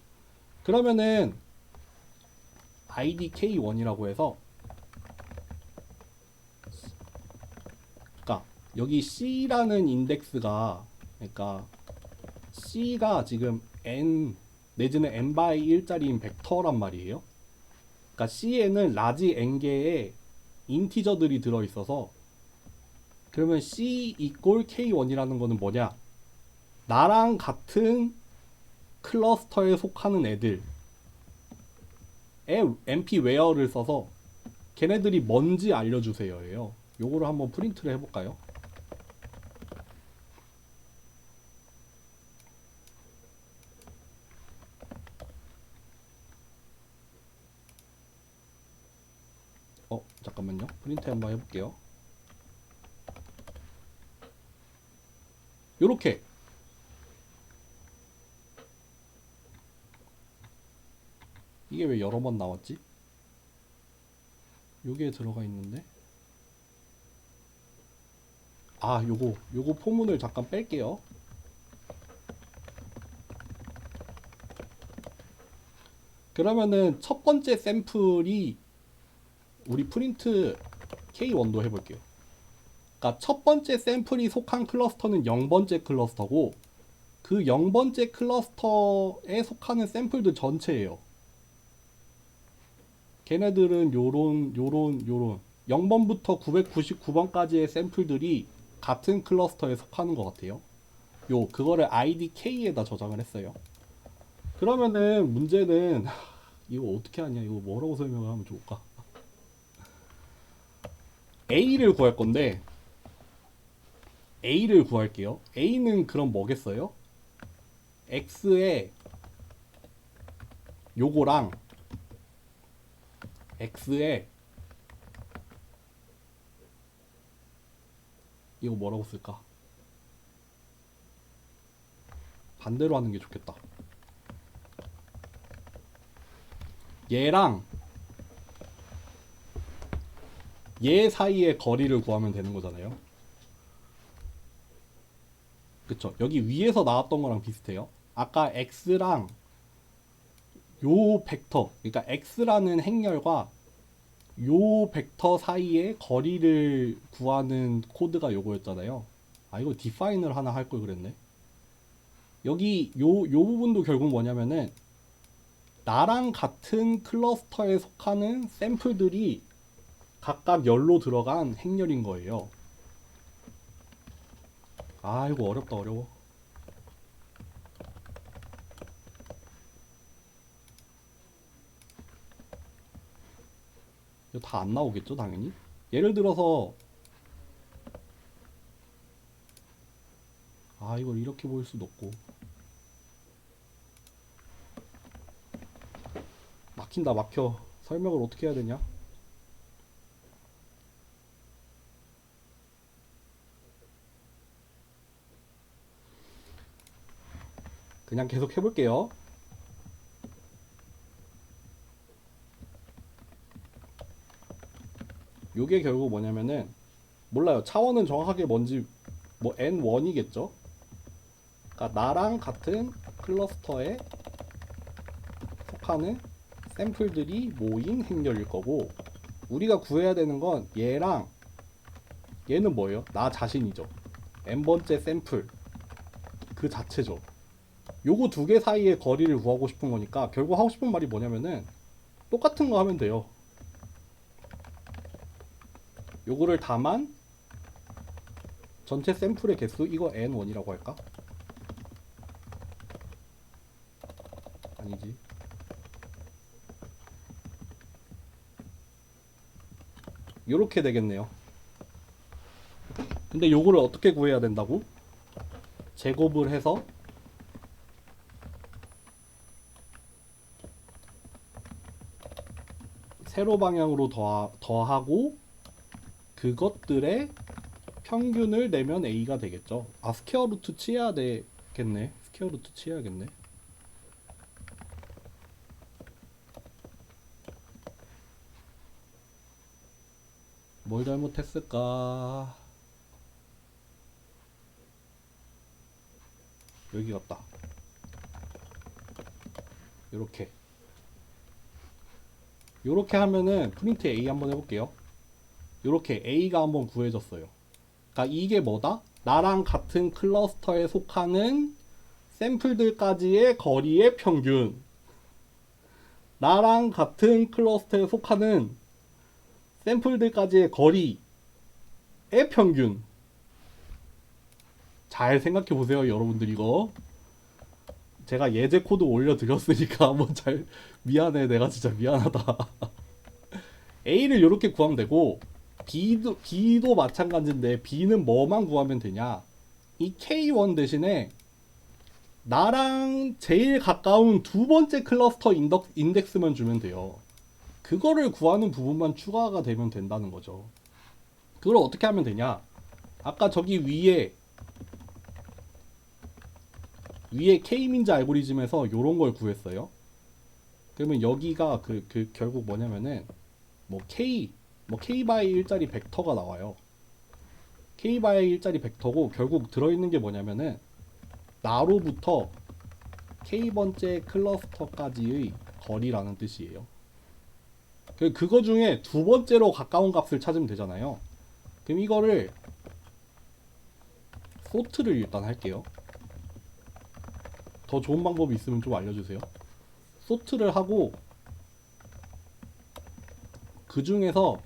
그러면은 IDK1이라고 해서, 그러니까 여기 C라는 인덱스가, 그러니까 C가 지금 n 내지는 n 바이 1짜리인 벡터란 말이에요. 그러니까 C에는 라지 n개의 인티저들이 들어있어서, 그러면 C 이꼴 K1이라는 거는 뭐냐? 나랑 같은 클러스터에 속하는 애들의 np 웨어를 써서 걔네들이 뭔지 알려주세요예요. 요거를 한번 프린트를 해볼까요? 잠깐만요. 프린트 한번 해볼게요. 요렇게 이게 왜 여러 번 나왔지? 요게 들어가 있는데 요거 포문을 잠깐 뺄게요. 그러면은 첫 번째 샘플이 우리 프린트 K1도 해볼게요. 그러니까 첫 번째 샘플이 속한 클러스터는 0번째 클러스터고 그 0번째 클러스터에 속하는 샘플들 전체예요. 걔네들은 요런 0번부터 999번까지의 샘플들이 같은 클러스터에 속하는 것 같아요. 그거를 IDK에다 저장을 했어요. 그러면은 문제는 이거 어떻게 하냐, 이거 뭐라고 설명을 하면 좋을까? A를 구할 건데 A를 구할게요. A는 그럼 뭐겠어요? X에 요거랑 X에 이거 뭐라고 쓸까? 반대로 하는 게 좋겠다. 얘랑 얘 사이의 거리를 구하면 되는 거잖아요. 그쵸? 여기 위에서 나왔던 거랑 비슷해요. 아까 X랑 요 벡터, 그러니까 X라는 행렬과 요 벡터 사이의 거리를 구하는 코드가 요거였잖아요. 이거 디파인을 하나 할 걸 그랬네. 여기 요 부분도 결국 뭐냐면은 나랑 같은 클러스터에 속하는 샘플들이 각각 열로 들어간 행렬인 거예요. 이거 어렵다, 어려워. 이거 다 안 나오겠죠, 당연히? 예를 들어서 이걸 이렇게 보일 수도 없고. 막힌다, 막혀. 설명을 어떻게 해야 되냐? 그냥 계속 해볼게요. 요게 결국 뭐냐면은 몰라요. 차원은 정확하게 뭔지 뭐 N1이겠죠? 그러니까 나랑 같은 클러스터에 속하는 샘플들이 모인 행렬일 거고, 우리가 구해야 되는 건 얘랑 얘는 뭐예요? 나 자신이죠. n번째 샘플 그 자체죠. 요거 두 개 사이의 거리를 구하고 싶은 거니까 결국 하고 싶은 말이 뭐냐면은 똑같은 거 하면 돼요. 요거를 다만 전체 샘플의 개수, 이거 n1이라고 할까? 아니지. 요렇게 되겠네요. 근데 요거를 어떻게 구해야 된다고? 제곱을 해서 세로 방향으로 더하고 그것들의 평균을 내면 A가 되겠죠. 스퀘어 루트 치해야 되겠네. 스퀘어 루트 치해야겠네. 뭘 잘못했을까? 여기 같다. 요렇게 하면은 프린트 A 한번 해볼게요. 요렇게 A가 한번 구해졌어요. 그러니까 이게 뭐다? 나랑 같은 클러스터에 속하는 샘플들까지의 거리의 평균. 나랑 같은 클러스터에 속하는 샘플들까지의 거리의 평균. 잘 생각해 보세요, 여러분들. 이거 제가 예제 코드 올려드렸으니까 한번 잘. 미안해, 내가 진짜 미안하다. A를 이렇게 구하면 되고 B도 마찬가지인데 B는 뭐만 구하면 되냐? 이 K1 대신에 나랑 제일 가까운 두 번째 클러스터 인덱스만 주면 돼요. 그거를 구하는 부분만 추가가 되면 된다는 거죠. 그걸 어떻게 하면 되냐? 아까 저기 위에 K민자 알고리즘에서 요런 걸 구했어요. 그러면 여기가 결국 뭐냐면은 뭐 K 바이 1짜리 벡터가 나와요. K 바이 1짜리 벡터고 결국 들어있는 게 뭐냐면은 나로부터 K번째 클러스터까지의 거리라는 뜻이에요. 그거 중에 두 번째로 가까운 값을 찾으면 되잖아요. 그럼 이거를 소트를 일단 할게요. 더 좋은 방법이 있으면 좀 알려주세요. 소트를 하고 그 중에서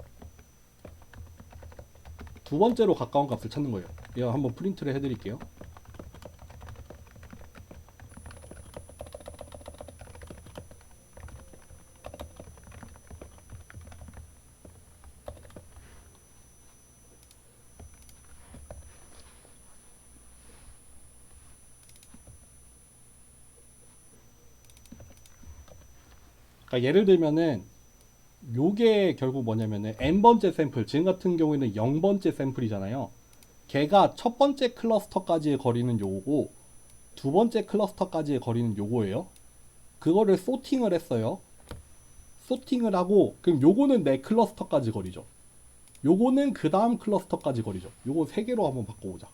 두 번째로 가까운 값을 찾는 거예요. 이거 한번 프린트를 해드릴게요. 그러니까 예를 들면은 요게 결국 뭐냐면은 n번째 샘플, 지금 같은 경우에는 0번째 샘플이잖아요. 걔가 첫 번째 클러스터까지의 거리는 요거고 두 번째 클러스터까지의 거리는 요거예요. 그거를 소팅을 했어요. 소팅을 하고 그럼 요거는 내 클러스터까지 거리죠. 요거는 그 다음 클러스터까지 거리죠. 요거 세 개로 한번 바꿔보자.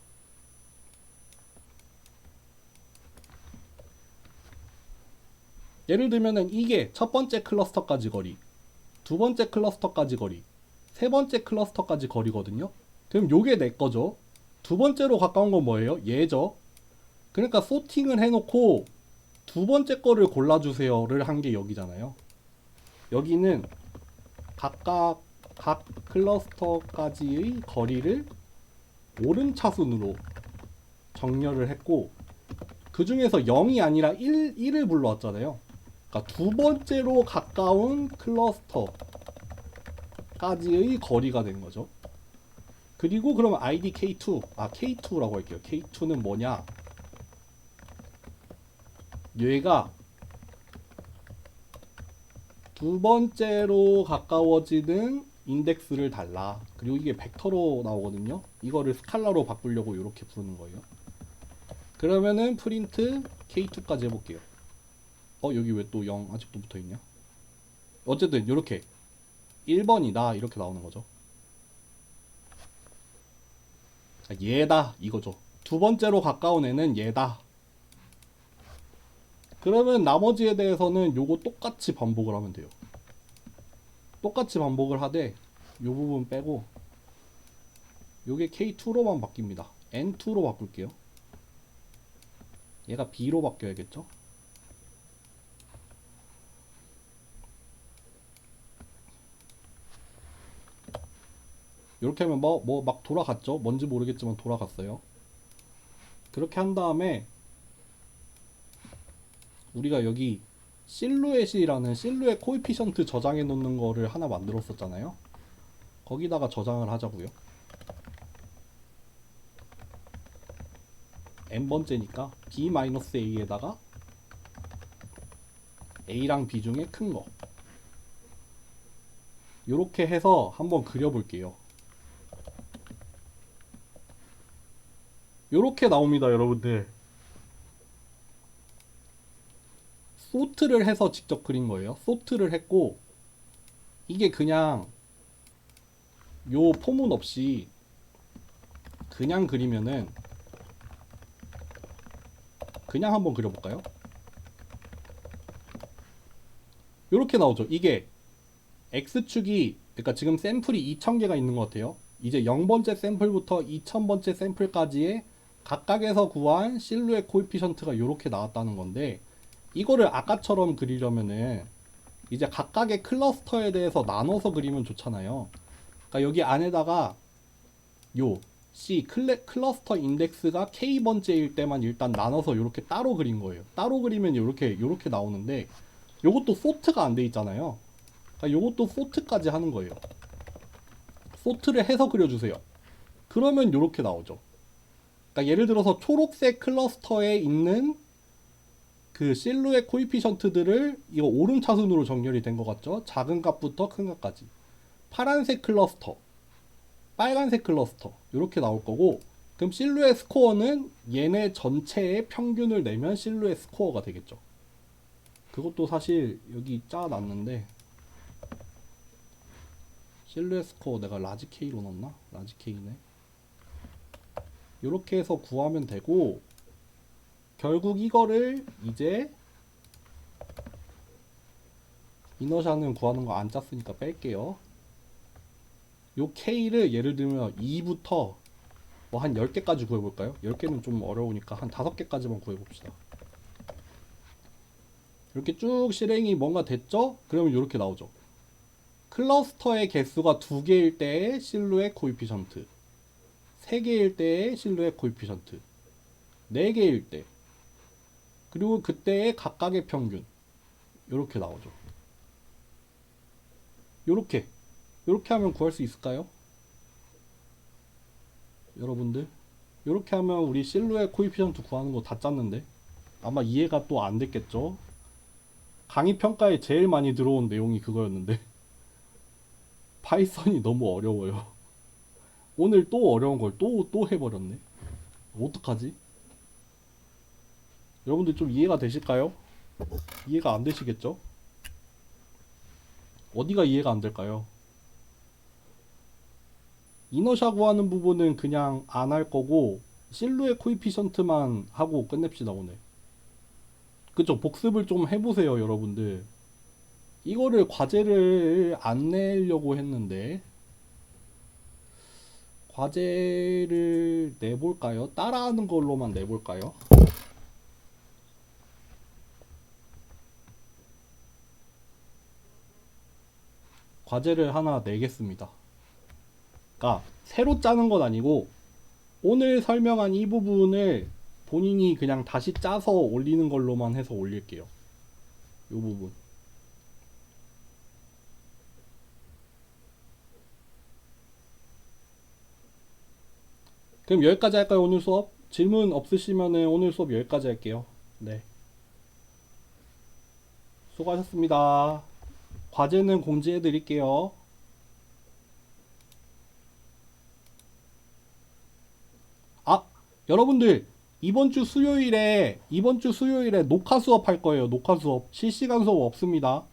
예를 들면은 이게 첫 번째 클러스터까지 거리, 두 번째 클러스터까지 거리, 세 번째 클러스터까지 거리거든요. 그럼 요게 내 거죠. 두 번째로 가까운 건 뭐예요? 얘죠. 그러니까 소팅을 해놓고 두 번째 거를 골라주세요를 한 게 여기잖아요. 여기는 각각 각 클러스터까지의 거리를 오름차순으로 정렬을 했고 그 중에서 0이 아니라 1을 불러왔잖아요. 그러니까 두 번째로 가까운 클러스터까지의 거리가 된 거죠. 그리고 그러면 id k2, k2라고 할게요. k2는 뭐냐? 얘가 두 번째로 가까워지는 인덱스를 달라. 그리고 이게 벡터로 나오거든요. 이거를 스칼라로 바꾸려고 이렇게 부르는 거예요. 그러면은 프린트 k2까지 해볼게요. 여기 왜 또 0 아직도 붙어있냐? 어쨌든 이렇게 1번이다 이렇게 나오는 거죠. 얘다 이거죠. 두 번째로 가까운 애는 얘다. 그러면 나머지에 대해서는 요거 똑같이 반복을 하면 돼요. 똑같이 반복을 하되 요 부분 빼고 요게 K2로만 바뀝니다. N2로 바꿀게요. 얘가 B로 바뀌어야겠죠? 이렇게 하면 뭐 막 돌아갔죠? 뭔지 모르겠지만 돌아갔어요. 그렇게 한 다음에 우리가 여기 실루엣이라는 실루엣 코에피션트 저장해 놓는 거를 하나 만들었었잖아요. 거기다가 저장을 하자고요. n번째니까 b-a에다가 a랑 b 중에 큰 거 요렇게 해서 한번 그려볼게요. 요렇게 나옵니다 여러분들. 소트를 해서 직접 그린 거예요. 소트를 했고 이게 그냥 요 포문 없이 그냥 그리면은 그냥 한번 그려볼까요? 요렇게 나오죠. 이게 X축이 그러니까 지금 샘플이 2000개가 있는 것 같아요. 이제 0번째 샘플부터 2000번째 샘플까지의 각각에서 구한 실루엣 코에피션트가 요렇게 나왔다는 건데 이거를 아까처럼 그리려면은 이제 각각의 클러스터에 대해서 나눠서 그리면 좋잖아요. 그러니까 여기 안에다가 요 C 클러스터 인덱스가 K번째일 때만 일단 나눠서 이렇게 따로 그린 거예요. 따로 그리면 요렇게 나오는데 요것도 소트가 안 돼 있잖아요. 그러니까 요것도 소트까지 하는 거예요. 소트를 해서 그려주세요. 그러면 요렇게 나오죠. 그러니까 예를 들어서 초록색 클러스터에 있는 그 실루엣 코이피션트들을 이거 오름차순으로 정렬이 된 것 같죠? 작은 값부터 큰 값까지. 파란색 클러스터, 빨간색 클러스터 이렇게 나올 거고, 그럼 실루엣 스코어는 얘네 전체의 평균을 내면 실루엣 스코어가 되겠죠. 그것도 사실 여기 짜놨는데, 실루엣 스코어 내가 라지 K로 넣었나? 라지 K네. 이렇게 해서 구하면 되고, 결국 이거를 이제 이너샤는 구하는 거 안 짰으니까 뺄게요. 요 K를 예를 들면 2부터 뭐 한 10개까지 구해볼까요? 10개는 좀 어려우니까 한 5개까지만 구해봅시다. 이렇게 쭉 실행이 뭔가 됐죠? 그러면 이렇게 나오죠. 클러스터의 개수가 2개일 때의 실루엣 코이피션트, 3개일 때의 실루엣 코이피션트, 4개일 때, 그리고 그때의 각각의 평균 이렇게 나오죠. 요렇게 하면 구할 수 있을까요? 여러분들 요렇게 하면 우리 실루엣 코이피션트 구하는 거 다 짰는데 아마 이해가 또 안 됐겠죠? 강의 평가에 제일 많이 들어온 내용이 그거였는데 파이썬이 너무 어려워요. 오늘 또 어려운 걸 또 해버렸네. 어떡하지? 여러분들 좀 이해가 되실까요? 이해가 안 되시겠죠? 어디가 이해가 안 될까요? 이너샤 구하는 부분은 그냥 안 할 거고 실루엣 코이피션트만 하고 끝냅시다 오늘. 그쵸? 복습을 좀 해보세요 여러분들. 이거를 과제를 안 내려고 했는데 과제를 내볼까요? 따라하는 걸로만 내볼까요? 과제를 하나 내겠습니다. 그러니까 새로 짜는 건 아니고 오늘 설명한 이 부분을 본인이 그냥 다시 짜서 올리는 걸로만 해서 올릴게요. 이 부분. 그럼 여기까지 할까요 오늘 수업? 질문 없으시면은 오늘 수업 여기까지 할게요. 네. 수고하셨습니다. 과제는 공지해 드릴게요. 아, 여러분들 이번 주 수요일에 녹화 수업 할 거예요. 녹화 수업. 실시간 수업 없습니다.